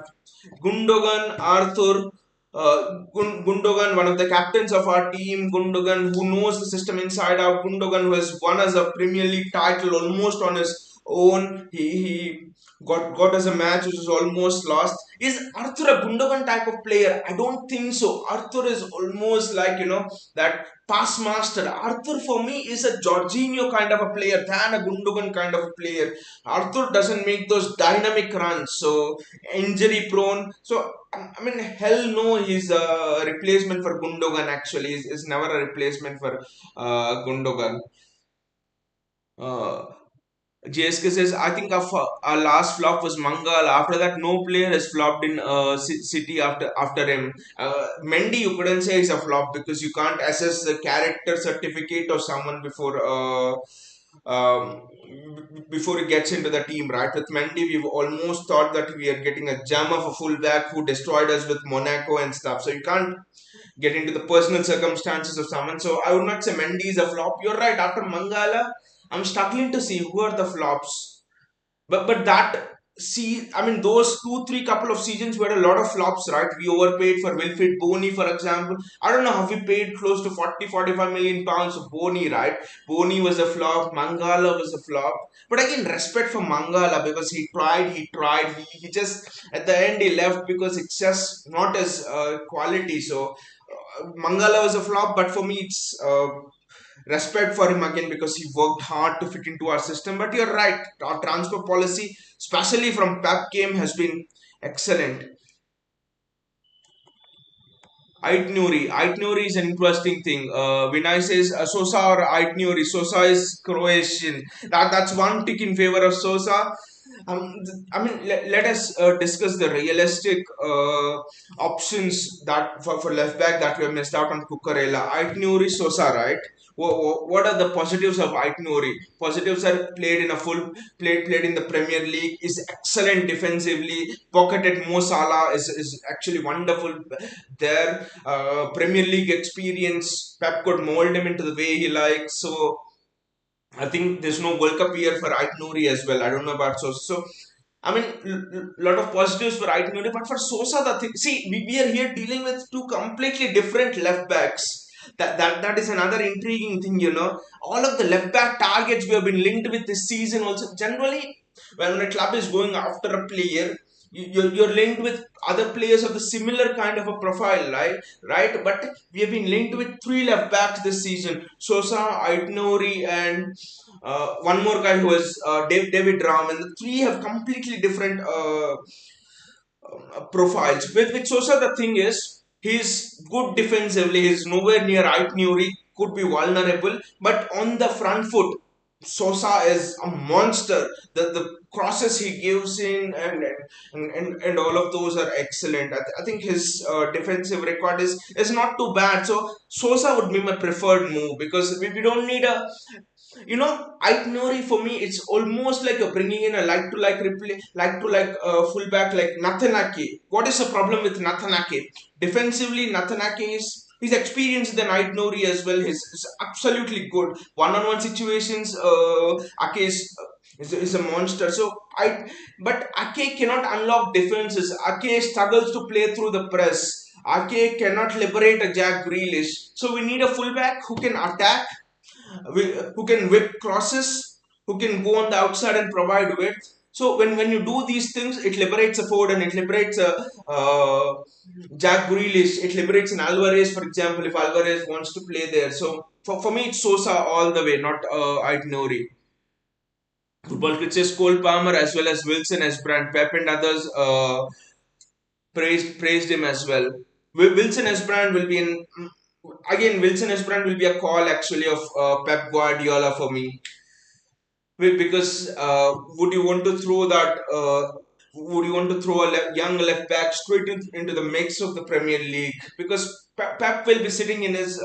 S1: Gundogan, Arthur, Gundogan, one of the captains of our team, Gundogan, who knows the system inside out, Gundogan, who has won us a Premier League title almost on his own. He got us a match which was almost lost. Is Arthur a Gundogan type of player? I don't think so. Arthur is almost like, that pass master. Arthur for me is a Jorginho kind of a player than a Gundogan kind of a player. Arthur doesn't make those dynamic runs, so injury prone. So I mean, hell no, he's a replacement for Gundogan. Actually, is never a replacement for Gundogan. Uh, JSK says, I think our last flop was Mangal. After that, no player has flopped in City after him. Mendy, you couldn't say is a flop because you can't assess the character certificate of someone before he gets into the team, right? With Mendy, we've almost thought that we are getting a gem of a fullback who destroyed us with Monaco and stuff. So you can't get into the personal circumstances of someone. So I would not say Mendy is a flop. You're right. After Mangala, I'm struggling to see who are the flops. But that see, I mean, those 2 3 couple of seasons were a lot of flops, right? We overpaid for Wilfried Boney, for example. I don't know how we paid close to 40 45 million pounds for Boney, right? Boney was a flop, Mangala was a flop. But again, respect for Mangala because he just at the end he left because it's just not as quality. So Mangala was a flop, but for me it's respect for him again because he worked hard to fit into our system. But you're right, our transfer policy, especially from Pep game, has been excellent. Aitnuri is an interesting thing. Vinay says Sosa or Aitnuri. Sosa is Croatian. That's one tick in favor of Sosa. I mean, let us discuss the realistic options that for left back that we have missed out on Cucurella. Aitnuri, Sosa, right? What are the positives of Aitnuri? Positives are played in a full played in the Premier League, is excellent defensively. Pocketed Mo Salah is actually wonderful there. Premier League experience, Pep could mold him into the way he likes. So I think there's no World Cup year for Ait Nouri as well. I don't know about Sosa. So I mean, lot of positives for Ait Nouri, but for Sosa, the thing. See, we are here dealing with two completely different left backs. That is another intriguing thing. All of the left back targets we have been linked with this season. Also, generally, when a club is going after a player, you're linked with other players of the similar kind of a profile, right? But we have been linked with three left backs this season: Sosa, Aitnouri, and one more guy who was David Ram, and the three have completely different profiles. With Sosa, the thing is, he's good defensively. He's nowhere near Aitnouri. Could be vulnerable, but on the front foot, Sosa is a monster. The crosses he gives in and all of those are excellent. I think his defensive record is not too bad. So Sosa would be my preferred move because we don't need a Itinerary for me, it's almost like you're bringing in a like to like fullback like Nathanake. What is the problem with Nathanake? Defensively, Nathanake is experienced than Itinerary as well. He's absolutely good. One-on-one situations, Ake is a monster. So but Ake cannot unlock defenses. Ake struggles to play through the press. Ake cannot liberate a Jack Grealish. So we need a fullback who can attack who can whip crosses, who can go on the outside and provide width. So when you do these things, it liberates a Ford and it liberates a Jack Grealish. It liberates an Alvarez, for example, if Alvarez wants to play there. So for me, it's Sosa all the way, not Aitnori. Football Kit says Cole Palmer as well as Wilson as Brand Pep and others praised him as well. Wilson as Brand will be in again. Wilson as Brand will be a call actually of Pep Guardiola for me. Because would you want to throw that? Would you want to throw a young left back straight into the mix of the Premier League? Because Pep will be sitting in his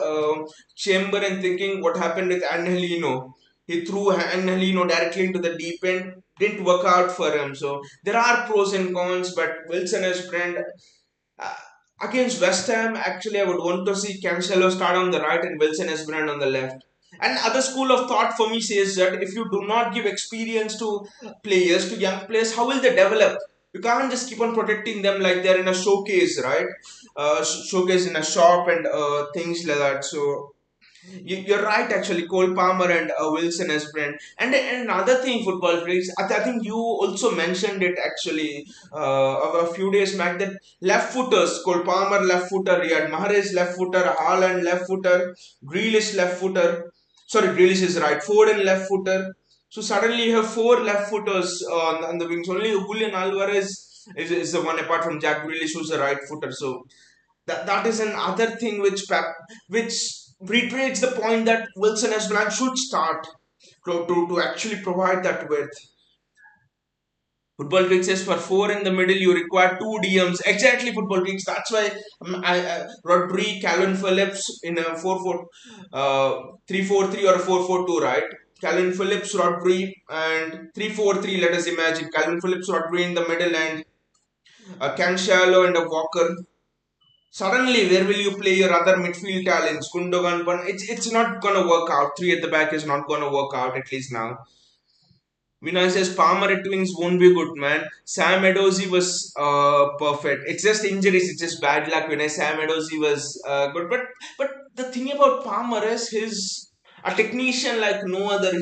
S1: chamber and thinking, what happened with Angelino? He threw Angelino directly into the deep end. Didn't work out for him. So there are pros and cons, but Wilson as friend. Uh, Against West Ham, actually, I would want to see Cancelo start on the right and Wilson as brand on the left. And other school of thought for me says that if you do not give experience to players, to young players, how will they develop? You can't just keep on protecting them like they're in a showcase, right? Showcase in a shop and things like that. So you're right, actually. Cole Palmer and Wilson as brand. And another thing, football freaks. I think you also mentioned it actually a few days back that left footers, Cole Palmer left footer, Riyad Mahrez left footer, Haaland left footer, Grealish left footer. Sorry, Grealish is right. Foden left footer. So suddenly you have four left footers on the wings. Only Julian Alvarez is the one apart from Jack Grealish who's a right footer. So that is another thing which reiterates the point that Wilson as Blanc should start to actually provide that width. Football Geeks says for four in the middle you require two DMs. Exactly, Football Geeks. That's why Rodri, Calvin Phillips in a 3-4-3 or a 4-4-2, right? Calvin Phillips, Rodri, and 3-4-3. Let us imagine Calvin Phillips, Rodri in the middle, and Cancelo and a Walker. Suddenly, where will you play your other midfield talents? Gundogan, it's not gonna work out. Three at the back is not gonna work out, at least now. Vinay says Palmer at wings won't be good, man. Sam Edozie was perfect. It's just injuries, it's just bad luck. When I Sam Edozie was good, but the thing about Palmer is he's a technician like no other.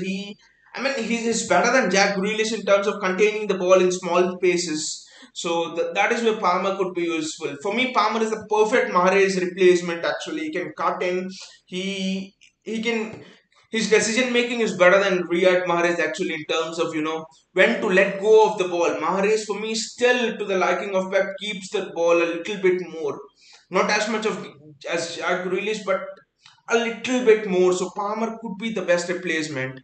S1: I mean, he's better than Jack Grealish in terms of containing the ball in small spaces. So that is where Palmer could be useful. For me, Palmer is the perfect Mahrez replacement. Actually, he can cut in. He can his decision making is better than Riyad Mahrez actually in terms of when to let go of the ball. Mahrez for me still to the liking of Pep keeps the ball a little bit more, not as much of as Jack Grealish, but a little bit more. So Palmer could be the best replacement.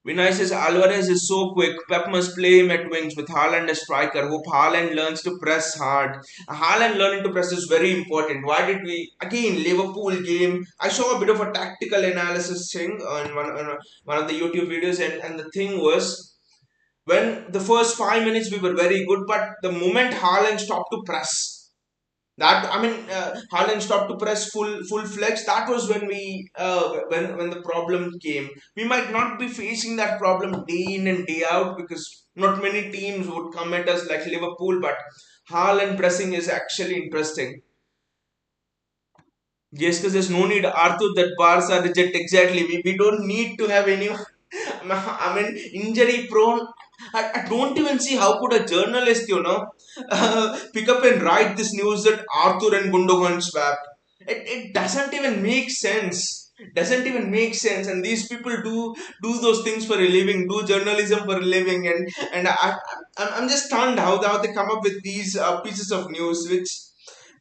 S1: Vinay says Alvarez is so quick. Pep must play him at wings with Haaland as striker. Hope Haaland learns to press hard. Haaland learning to press is very important. Why did we again Liverpool game? I saw a bit of a tactical analysis thing on one of the YouTube videos, and the thing was when the first 5 minutes we were very good, but the moment Haaland stopped to press, that I mean, Haaland stopped to press full flex. That was when when the problem came. We might not be facing that problem day in and day out because not many teams would come at us like Liverpool. But Haaland pressing is actually interesting. Yes, because there's no need, Arthur, that Barca reject exactly. We don't need to have any. I mean, injury prone. I don't even see how could a journalist, pick up and write this news that Arthur and Gundogan swapped. It doesn't even make sense. Doesn't even make sense. And these people do those things for a living, do journalism for a living, and I'm just stunned how they come up with these pieces of news which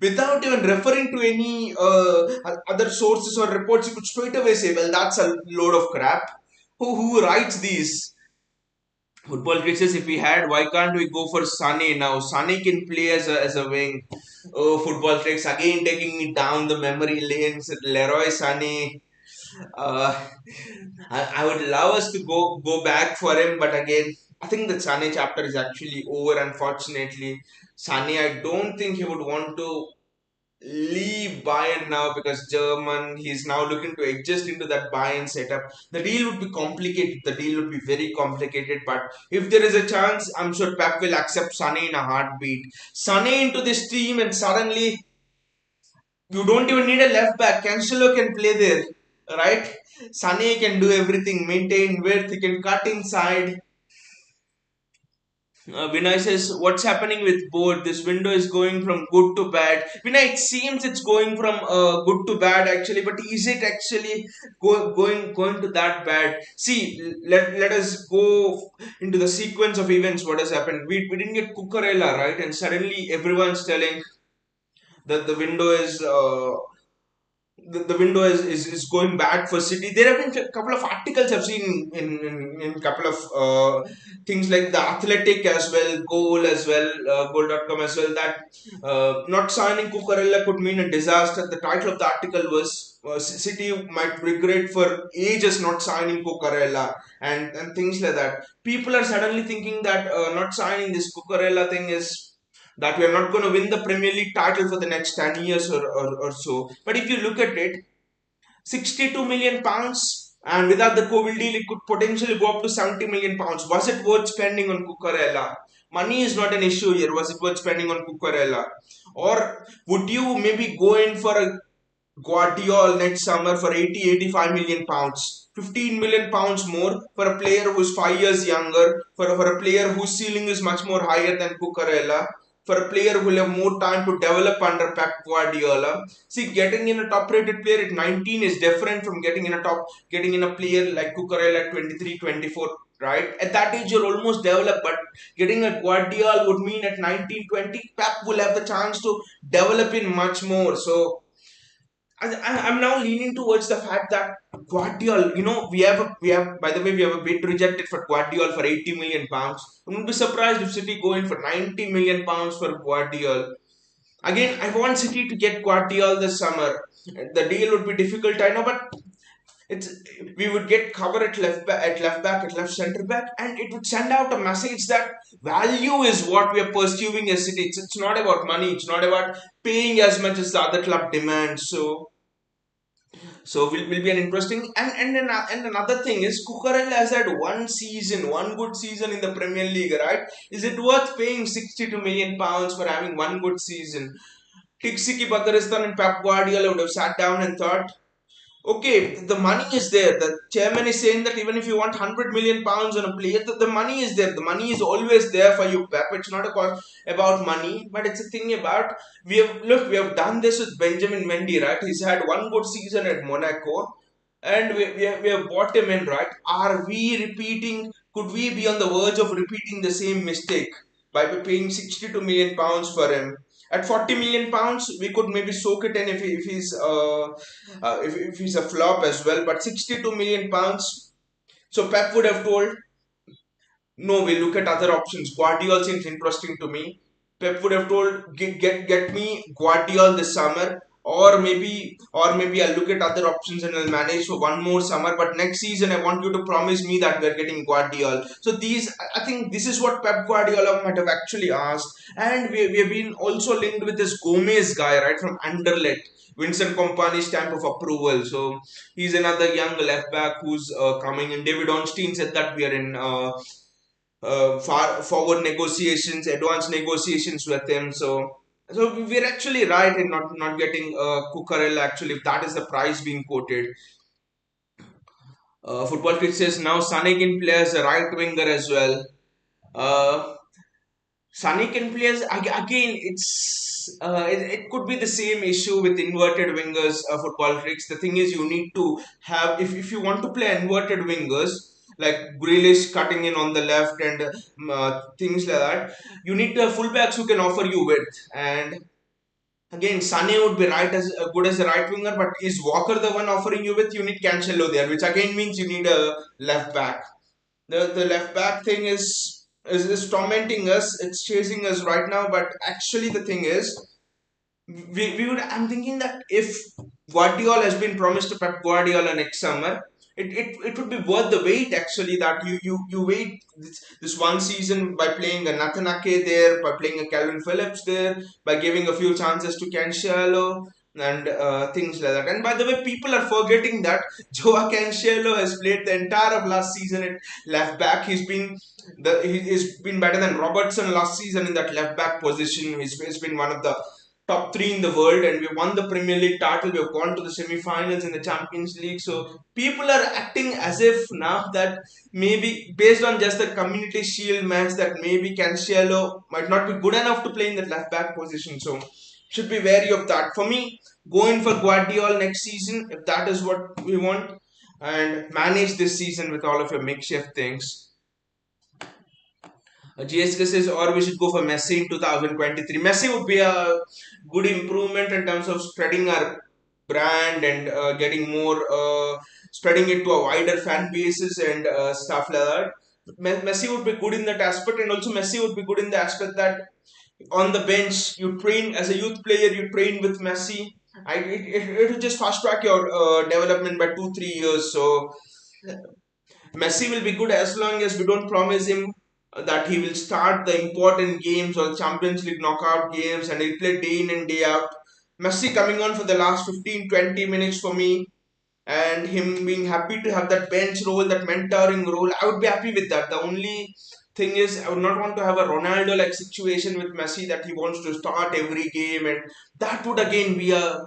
S1: without even referring to any other sources or reports, you could straight away say, well, that's a load of crap. Who writes these? Football critics, if we had, why can't we go for Sunny now? Sunny can play as a wing. Oh, football tricks again taking me down the memory lanes. Leroy Sunny. Uh, I would love us to go back for him, but again, I think the Sunny chapter is actually over. Unfortunately, Sunny, I don't think he would want to leave Bayern now because German, he's now looking to adjust into that Bayern setup. The deal would be complicated. The deal would be very complicated. But if there is a chance, I'm sure Pep will accept Sané in a heartbeat. Sané into this team, and suddenly you don't even need a left back. Cancelo can play there, right? Sané can do everything, maintain width, he can cut inside. Vinay says, what's happening with both? This window is going from good to bad. Vinay, it seems it's going from good to bad actually, but is it actually going to that bad? See, let us go into the sequence of events. What has happened? We didn't get Cucurella, right? And suddenly everyone's telling that the window is going bad for City. There have been a couple of articles I've seen in couple of things like the Athletic as well, Goal as well, Goal.com as well, that not signing Cucurella could mean a disaster. The title of the article was City might regret for ages not signing Cucurella and things like that. People are suddenly thinking that not signing this Cucurella thing is that we are not going to win the Premier League title for the next 10 years or so. But if you look at it, 62 million pounds, and without the COVID deal, it could potentially go up to 70 million pounds. Was it worth spending on Cucurella? money is not an issue here. Was it worth spending on Cucurella? Or would you maybe go in for a Guardiola next summer for 85 million pounds? 15 million pounds more for a player who's 5 years younger, for a player whose ceiling is much more higher than Cucurella, for a player who will have more time to develop under Pep Guardiola. See, getting in a top-rated player at 19 is different from getting in a player like Cucurella at 23, 24. Right at that age, you're almost developed, but getting a Guardiola would mean at 19, 20, Pep will have the chance to develop in much more. So I'm now leaning towards the fact that Guardiola, by the way, we have a bid rejected for Guardiola for 80 million pounds. I wouldn't be surprised if City go in for 90 million pounds for Guardiola. Again, I want City to get Guardiola this summer. The deal would be difficult, I know, but it's we would get cover at left centre back, and it would send out a message that value is what we are pursuing as City. It's not about money. It's not about paying as much as the other club demands. So will be an interesting and another thing is Cucurella has had one good season in the Premier League, right? Is it worth paying 62 million pounds for having one good season? Tixiki Bakaristan and Pep Guardiola would have sat down and thought, okay, the money is there. The chairman is saying that even if you want 100 million pounds on a player, the money is there. The money is always there for you, Pep. It's not a cost about money, but it's a thing about we have done this with Benjamin Mendy, right? He's had one good season at Monaco, and we have bought him in, right? Are we repeating? Could we be on the verge of repeating the same mistake by paying 62 million pounds for him? At 40 million pounds, we could maybe soak it in if he's a flop as well. But 62 million pounds, so Pep would have told, no, we look at other options. Guardiola seems interesting to me. Pep would have told, get me Guardiola this summer, or maybe I'll look at other options and I'll manage for one more summer. But next season, I want you to promise me that we're getting Guardiola. So I think this is what Pep Guardiola might have actually asked, and we have been also linked with this Gomez guy, right, from Anderlecht. Vincent Kompany's stamp of approval. So he's another young left back who's coming in. David Ornstein said that we are in far forward negotiations, advanced negotiations with him. So we're actually right in not getting Cucurella. Actually, if that is the price being quoted. Football Kit says now Sané can play as a right winger as well. Uh, Sunny can play as again. It could be the same issue with inverted wingers. Football tricks. The thing is, you need to have if you want to play inverted wingers like Grealish cutting in on the left and things like that. You need to have fullbacks who can offer you width. And again, Sane would be right as good as a right winger, but is Walker the one offering you width? You need Cancelo there, which again means you need a left back. The left back thing is tormenting us. It's chasing us right now. But actually, the thing is, we would. I'm thinking that if Guardiola has been promised to Pep Guardiola next summer, it would be worth the wait. Actually, that you wait this one season by playing a Nathan Ake there, by playing a Calvin Phillips there, by giving a few chances to Cancelo and things like that. And by the way, people are forgetting that Joao Cancelo has played the entire of last season at left back. He's been better than Robertson last season in that left back position. He's been one of the top three in the world, and we won the Premier League title. We have gone to the semi-finals in the Champions League. So people are acting as if now that maybe based on just the Community Shield match that maybe Cancelo might not be good enough to play in that left back position. So should be wary of that. For me, going for Guardiola next season if that is what we want, and manage this season with all of your makeshift things. GSK says, or we should go for Messi in 2023. Messi would be a good improvement in terms of spreading our brand and getting more, spreading it to a wider fan bases and stuff like that. Messi would be good in that aspect, and also Messi would be good in the aspect that on the bench you train as a youth player, you train with Messi. It will just fast track your development by 2 3 years. So Messi will be good as long as we don't promise him that he will start the important games or Champions League knockout games and he'll play day in and day out. Messi coming on for the last 15 20 minutes for me, and him being happy to have that bench role, that mentoring role, I would be happy with that. The only thing is, I would not want to have a Ronaldo like situation with Messi that he wants to start every game, and that would again be a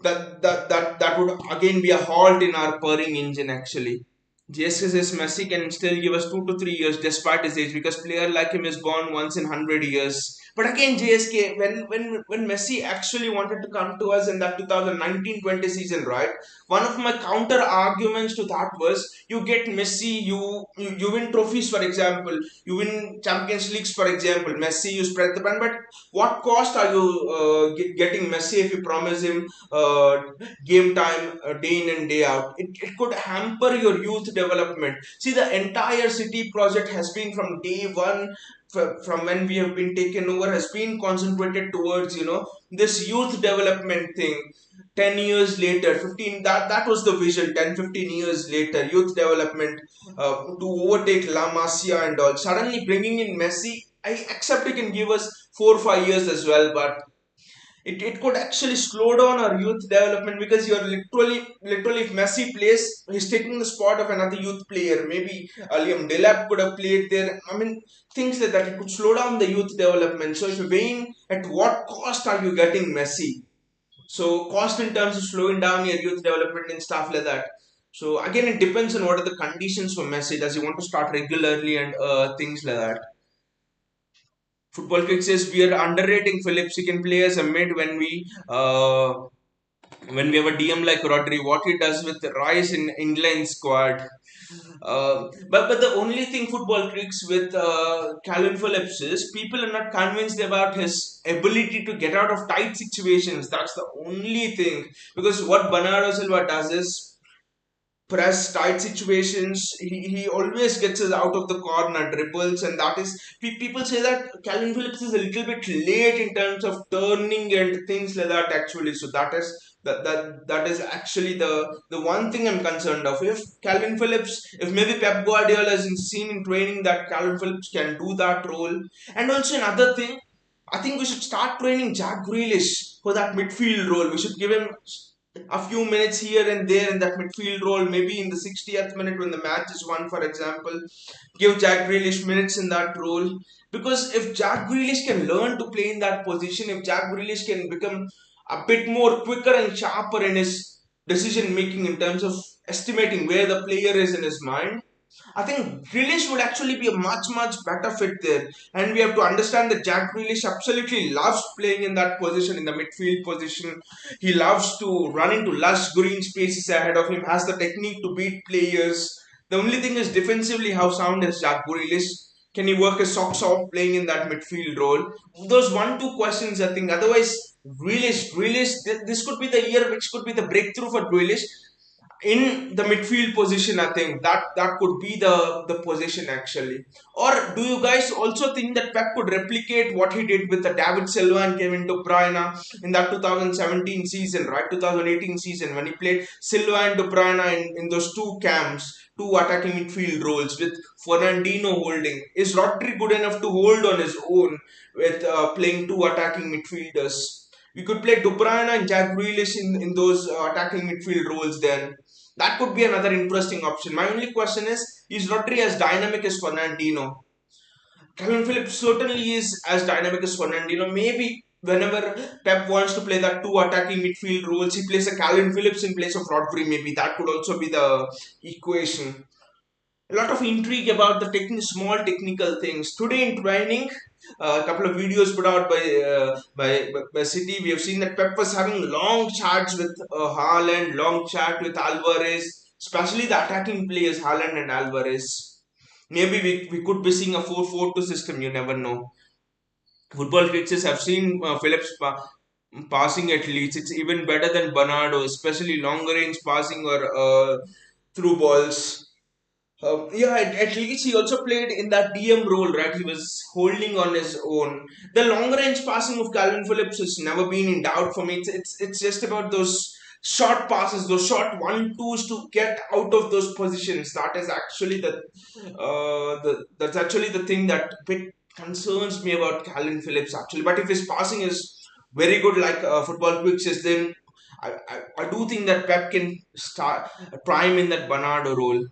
S1: that would again be a halt in our purring engine actually. JSK says Messi can still give us 2 to 3 years despite his age because player like him is born once in 100 years. But again, JSK, when Messi actually wanted to come to us in that 2019-20 season, right? One of my counter arguments to that was you get Messi, you win trophies, for example, you win Champions Leagues, for example. Messi, you spread the ban, but what cost are you getting Messi if you promise him game time day in and day out? It could hamper your youth development. See, the entire city project has been from day one, from when we have been taken over, has been concentrated towards this youth development thing. 10 years later, 15, that was the vision. 10, 15 years later, youth development to overtake La Masia and all. Suddenly bringing in Messi, I accept he can give us 4 or 5 years as well, but it could actually slow down our youth development because you're literally if Messi plays, he's taking the spot of another youth player. Maybe Liam Delap could have played there. I mean, things like that. It could slow down the youth development. So if you're weighing at what cost are you getting Messi? So cost in terms of slowing down your youth development and stuff like that. So again, it depends on what are the conditions for Messi. Does he want to start regularly and things like that? Football Kick says we are underrating Phillips. He can play as a mid when we have a DM like Rodri. What he does with Rice in England squad. But the only thing football tricks with Calvin Phillips is people are not convinced about his ability to get out of tight situations. That's the only thing. Because what Bernardo Silva does is press tight situations. He always gets us out of the corner, dribbles, and that is people say that Calvin Phillips is a little bit late in terms of turning and things like that. Actually, so that is actually the one thing I'm concerned of. If Calvin Phillips, if maybe Pep Guardiola has seen in training that Calvin Phillips can do that role, and also another thing. I think we should start training Jack Grealish for that midfield role. We should give him a few minutes here and there in that midfield role, maybe in the 60th minute when the match is won, for example. Give Jack Grealish minutes in that role. Because if Jack Grealish can learn to play in that position, if Jack Grealish can become a bit more quicker and sharper in his decision making in terms of estimating where the player is in his mind, I think Grealish would actually be a much better fit there. And we have to understand that Jack Grealish absolutely loves playing in that position, in the midfield position. He loves to run into lush green spaces ahead of him, has the technique to beat players. The only thing is defensively, how sound is Jack Grealish? Can he work his socks off playing in that midfield role? Those one, two questions, I think. Otherwise, Grealish, this could be the year which could be the breakthrough for Grealish in the midfield position. I think that could be the position actually. Or do you guys also think that Pep could replicate what he did with the David Silva and Kevin De Bruyne in that 2017 season, right? 2018 season when he played Silva and De Bruyne in those two camps, two attacking midfield roles with Fernandinho holding. Is Rodri good enough to hold on his own with playing two attacking midfielders? We could play De Bruyne and Jack Grealish in those attacking midfield roles then. That could be another interesting option. My only question is Rodri as dynamic as Fernandinho? Calvin Phillips certainly is as dynamic as Fernandinho. Maybe whenever Pep wants to play that two attacking midfield roles, he plays a Calvin Phillips in place of Rodri. Maybe that could also be the equation. A lot of intrigue about the small technical things. Today in training, a couple of videos put out by City, we have seen that Pep was having long chats with Haaland, long chat with Alvarez, especially the attacking players Haaland and Alvarez. Maybe we could be seeing a 4-4-2 system. You never know. Football critics have seen Phillips passing at least. It's even better than Bernardo, especially longer range passing or through balls. Yeah, at least he also played in that DM role, right? He was holding on his own. The long range passing of Calvin Phillips has never been in doubt for me. It's just about those short passes, those short 1-2s to get out of those positions. That is actually that's actually the thing that bit concerns me about Calvin Phillips actually. But if his passing is very good, like football quick says, then I do think that Pep can start prime in that Bernardo role.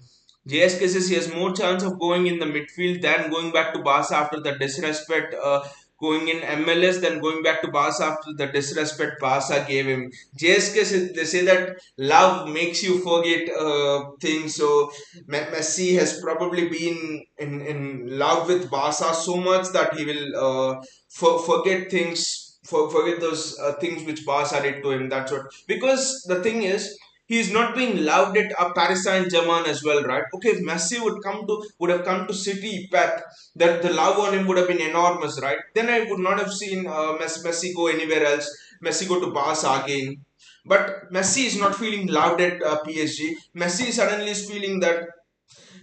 S1: JSK says he has more chance of going in the midfield than going back to Barca after the disrespect, going in MLS than going back to Barca after the disrespect Barca gave him. JSK says, they say that love makes you forget things. So Messi has probably been in love with Barca so much that he will forget things, forget those things which Barca did to him. That's what. Because the thing is, he's not being loved at Paris Saint-Germain as well, right? Okay, if Messi would have come to City, Pep, that the love on him would have been enormous, right? Then I would not have seen Messi go anywhere else. Messi go to Barca again. But Messi is not feeling loved at PSG. Messi suddenly is feeling that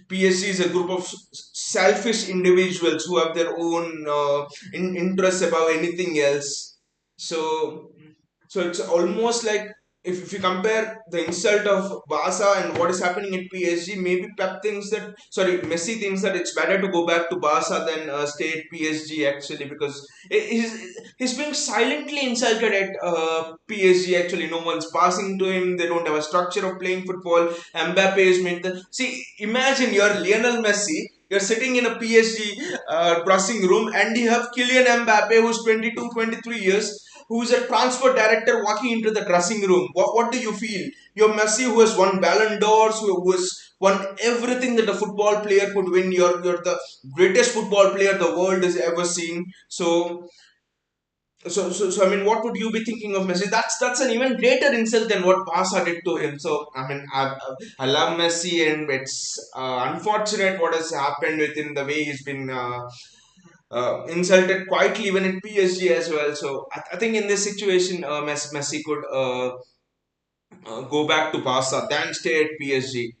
S1: PSG is a group of selfish individuals who have their own interests above anything else. So so it's almost like if you compare the insult of Barca and what is happening at PSG, maybe Pep thinks that, sorry, Messi thinks that it's better to go back to Barca than stay at PSG actually, because he's being silently insulted at PSG actually. No one's passing to him, they don't have a structure of playing football. Mbappe is made the. See, imagine you're Lionel Messi, you're sitting in a PSG dressing room and you have Kylian Mbappe who's 22, 23 years who is a transfer director walking into the dressing room. What do you feel? You're Messi who has won Ballon d'Ors, who has won everything that a football player could win. You're the greatest football player the world has ever seen. So, I mean, what would you be thinking of Messi? That's an even greater insult than what Barca did to him. So, I mean, I love Messi, and it's unfortunate what has happened with him, the way he's been insulted quietly even in PSG as well. So I think in this situation, Messi could go back to Barca than stay at PSG.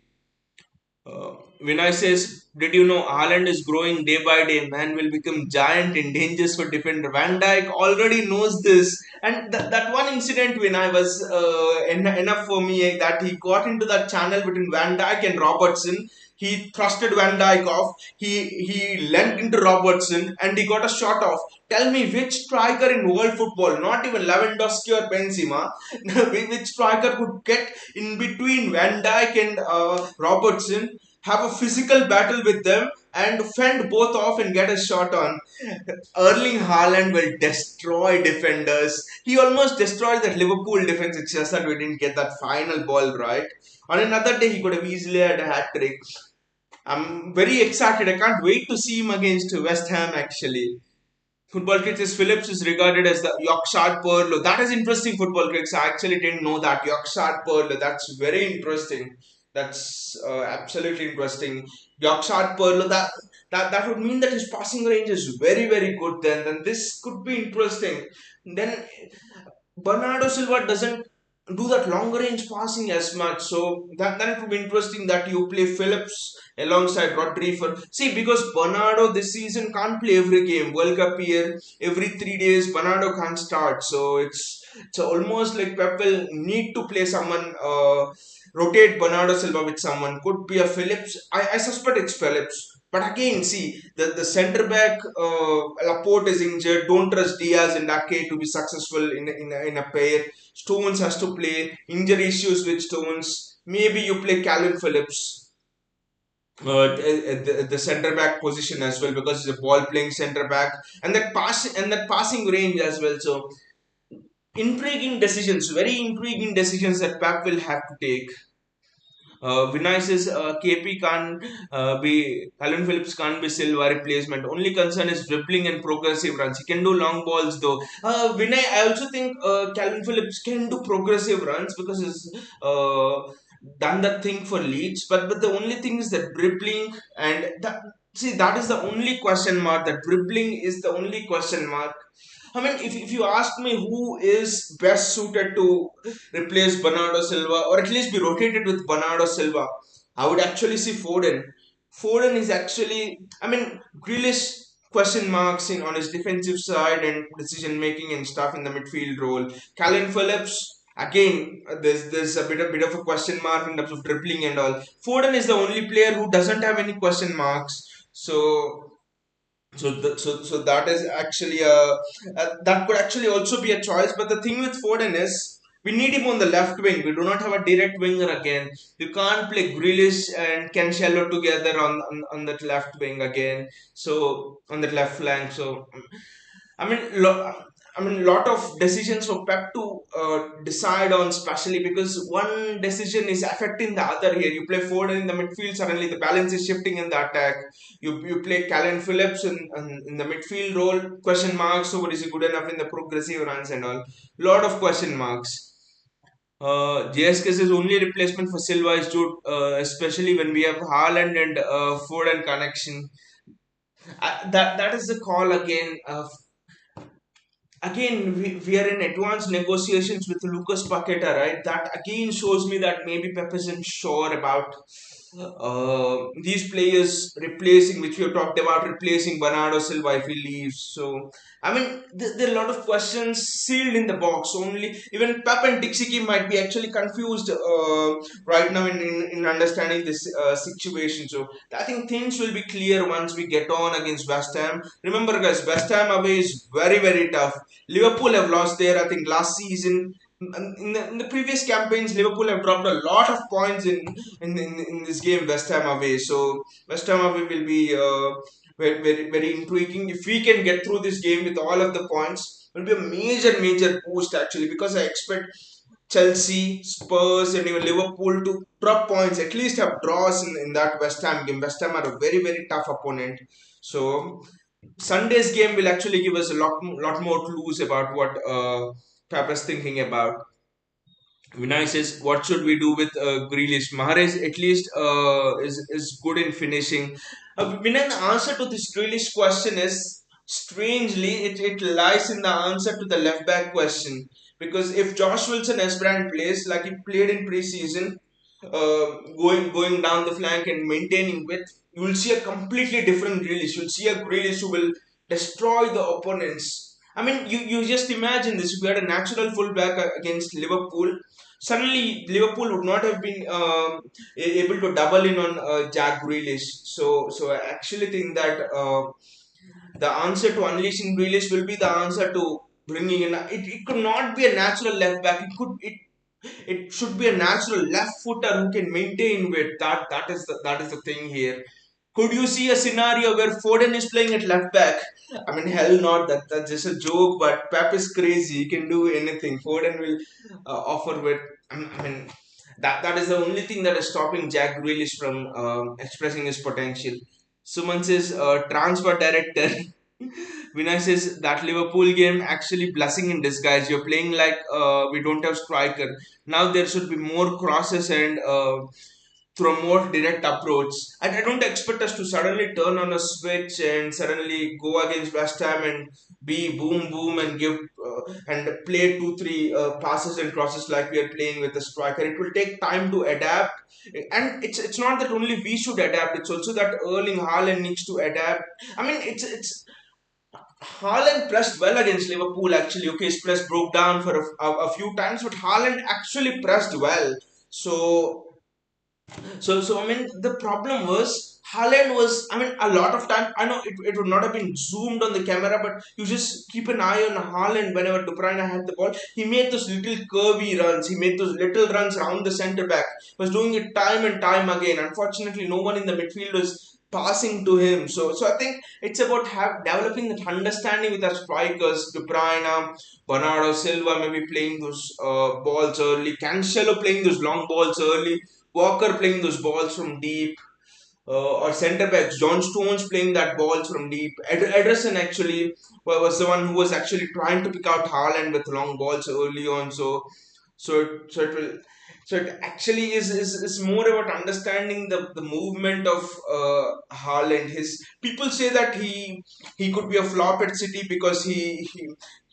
S1: Vinay says, did you know Haaland is growing day by day? Man will become giant in dangers for defender. Van Dijk already knows this. And that one incident, Vinay, was enough for me that he got into that channel between Van Dijk and Robertson. He thrusted Van Dijk off. He leant into Robertson and he got a shot off. Tell me which striker in world football, not even Lewandowski or Benzema, which striker could get in between Van Dijk and Robertson, have a physical battle with them and fend both off and get a shot on. Erling Haaland will destroy defenders. He almost destroyed that Liverpool defense. It's just that we didn't get that final ball right. On another day, he could have easily had a hat trick. I'm very excited. I can't wait to see him against West Ham actually. Football critics Phillips is regarded as the Yorkshire Pearl. That is interesting, football critics. I actually didn't know that. Yorkshire Pearl. That's very interesting. That's absolutely interesting. Yorkshire Pearl. That would mean that his passing range is very, very good then this could be interesting. Then Bernardo Silva doesn't do that long range passing as much. So then it would be interesting that you play Phillips alongside Rodri for, see, because Bernardo this season can't play every game. World Cup year, every 3 days Bernardo can't start. So it's almost like Pep will need to play someone, rotate Bernardo Silva with someone. Could be a Phillips. I suspect it's Phillips. But again, see, the centre back, Laporte is injured. Don't trust Diaz and Ake to be successful in a pair. Stones has to play. Injury issues with Stones. Maybe you play Calvin Phillips at the centre back position as well, because he's a ball playing centre back, and that passing range as well. So intriguing decisions, very intriguing decisions that Pep will have to take. Vinay says KP can't Calvin Phillips can't be Silva replacement. Only concern is dribbling and progressive runs. He can do long balls though. Vinay, I also think Calvin Phillips can do progressive runs because he's done that thing for Leeds. But the only thing is that dribbling, and that, see, that is the only question mark. That dribbling is the only question mark. I mean, if you ask me who is best suited to replace Bernardo Silva or at least be rotated with Bernardo Silva, I would actually see Foden. Foden is actually, I mean, Grealish question marks in on his defensive side and decision making and stuff in the midfield role. Calvin Phillips, again, there's a bit of a question mark in terms of dribbling and all. Foden is the only player who doesn't have any question marks. So that is actually that could actually also be a choice. But the thing with Foden is We need him on the left wing. We do not have a direct winger again. You can't play Grealish and Cancelo together on that left wing again. So on that left flank. So I mean, lot of decisions for Pep to decide on, especially because one decision is affecting the other here. You play Ford in the midfield, suddenly the balance is shifting in the attack. You play Callan Phillips in the midfield role, question marks. So, what is he good enough in the progressive runs and all? Lot of question marks. JSK's only replacement for Silva is Jude, especially when we have Haaland and Ford and connection. That is the call again. We are in advanced negotiations with Lucas Paqueta, right? That again shows me that maybe Pep isn't sure about these players replacing, which we have talked about, replacing Bernardo Silva if he leaves. So, I mean, there are a lot of questions sealed in the box. Only even Pep and Dixie might be actually confused right now in understanding this situation. So, I think things will be clear once we get on against West Ham. Remember, guys, West Ham away is very, very tough. Liverpool have lost there, I think, last season. In the previous campaigns, Liverpool have dropped a lot of points in this game, West Ham away. So West Ham away will be very, very, very intriguing. If we can get through this game with all of the points, it will be a major, major boost actually, because I expect Chelsea, Spurs, and even Liverpool to drop points, at least have draws in that West Ham game. West Ham are a very, very tough opponent. So Sunday's game will actually give us a lot more clues about what Pep is thinking about. Vinay says, "What should we do with Grealish? Mahrez at least is good in finishing." Vinay, the answer to this Grealish question is strangely it lies in the answer to the left back question, because if Josh Wilson Brand plays like he played in preseason, going down the flank and maintaining width, you will see a completely different Grealish. You'll see a Grealish who will destroy the opponents. I mean, you just imagine this. If we had a natural fullback against Liverpool, suddenly Liverpool would not have been able to double in on Jack Grealish. So I actually think that the answer to unleashing Grealish will be the answer to bringing in. It could not be a natural left back. It should be a natural left footer who can maintain weight. That is the thing here. Could you see a scenario where Foden is playing at left back? I mean, hell not. That's just a joke. But Pep is crazy. He can do anything. Foden will offer with. I mean, that is the only thing that is stopping Jack Grealish from expressing his potential. Suman says, transfer director. Vinay says that Liverpool game actually blessing in disguise. You're playing like we don't have striker. Now there should be more crosses and through a more direct approach. I don't expect us to suddenly turn on a switch and suddenly go against West Ham and be boom boom and give and play 2 3 passes and crosses like we are playing with the striker. It will take time to adapt, and it's not that only we should adapt. It's also that Erling Haaland needs to adapt. I mean, it's Haaland pressed well against Liverpool actually. Okay, his press broke down for a few times, but Haaland actually pressed well. So I mean, the problem was Haaland was. I mean, a lot of time. I know it would not have been zoomed on the camera, but you just keep an eye on Haaland whenever De Bruyne had the ball. He made those little curvy runs. He made those little runs around the centre back. He was doing it time and time again. Unfortunately, no one in the midfield was passing to him. So I think it's about developing that understanding with our strikers. De Bruyne, Bernardo Silva maybe playing those balls early. Cancelo playing those long balls early. Walker playing those balls from deep, or centre backs. John Stones playing that balls from deep. Ederson actually was the one who was actually trying to pick out Haaland with long balls early on. So it actually is more about understanding the movement of Haaland. His people say that he could be a flop at City because he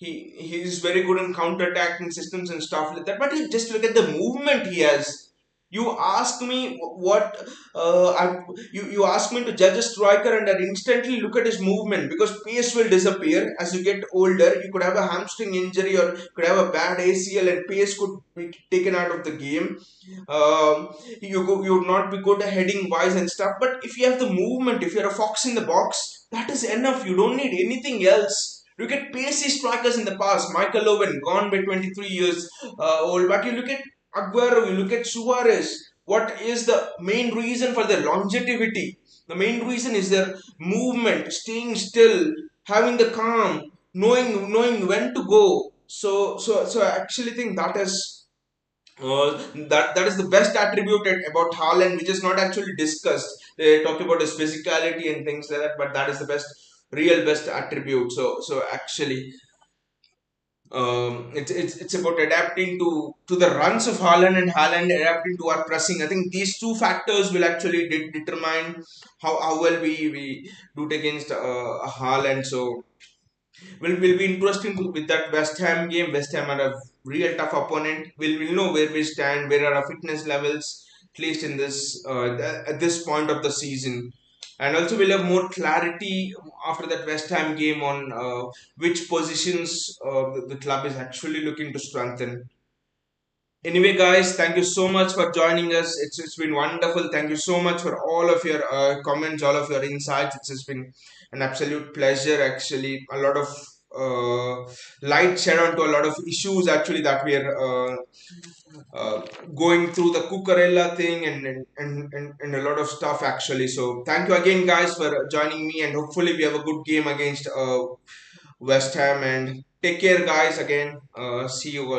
S1: is very good in counter attacking systems and stuff like that. But you just look at the movement he has. You ask me what you ask me to judge a striker and I instantly look at his movement, because pace will disappear as you get older. You could have a hamstring injury or could have a bad ACL and pace could be taken out of the game. You would not be good at heading wise and stuff. But if you have the movement, if you're a fox in the box, that is enough. You don't need anything else Look at pacey strikers in the past. Michael Owen, gone by 23 years old. But you look at Aguero, you look at Suarez. What is the main reason for their longevity? The main reason is their movement, staying still, having the calm, knowing when to go. So I actually think that is that is the best attribute about Haaland, which is not actually discussed. They talk about his physicality and things like that, but that is the real best attribute. So actually, it's about adapting to the runs of Haaland and Haaland adapting to our pressing. I think these two factors will actually determine how well we do it against Haaland. So will be interesting with that West Ham game. West Ham are a real tough opponent. We'll know where we stand, where are our fitness levels, at least in this at this point of the season. And also we'll have more clarity after that West Ham game on which positions the club is actually looking to strengthen. Anyway, guys, thank you so much for joining us. It's been wonderful. Thank you so much for all of your comments, all of your insights. It's just been an absolute pleasure. Actually, a lot of light shed onto a lot of issues actually that we are uh, going through the Cucurella thing and a lot of stuff actually. So thank you again, guys, for joining me, and hopefully we have a good game against West Ham. And take care, guys. Again, see you all.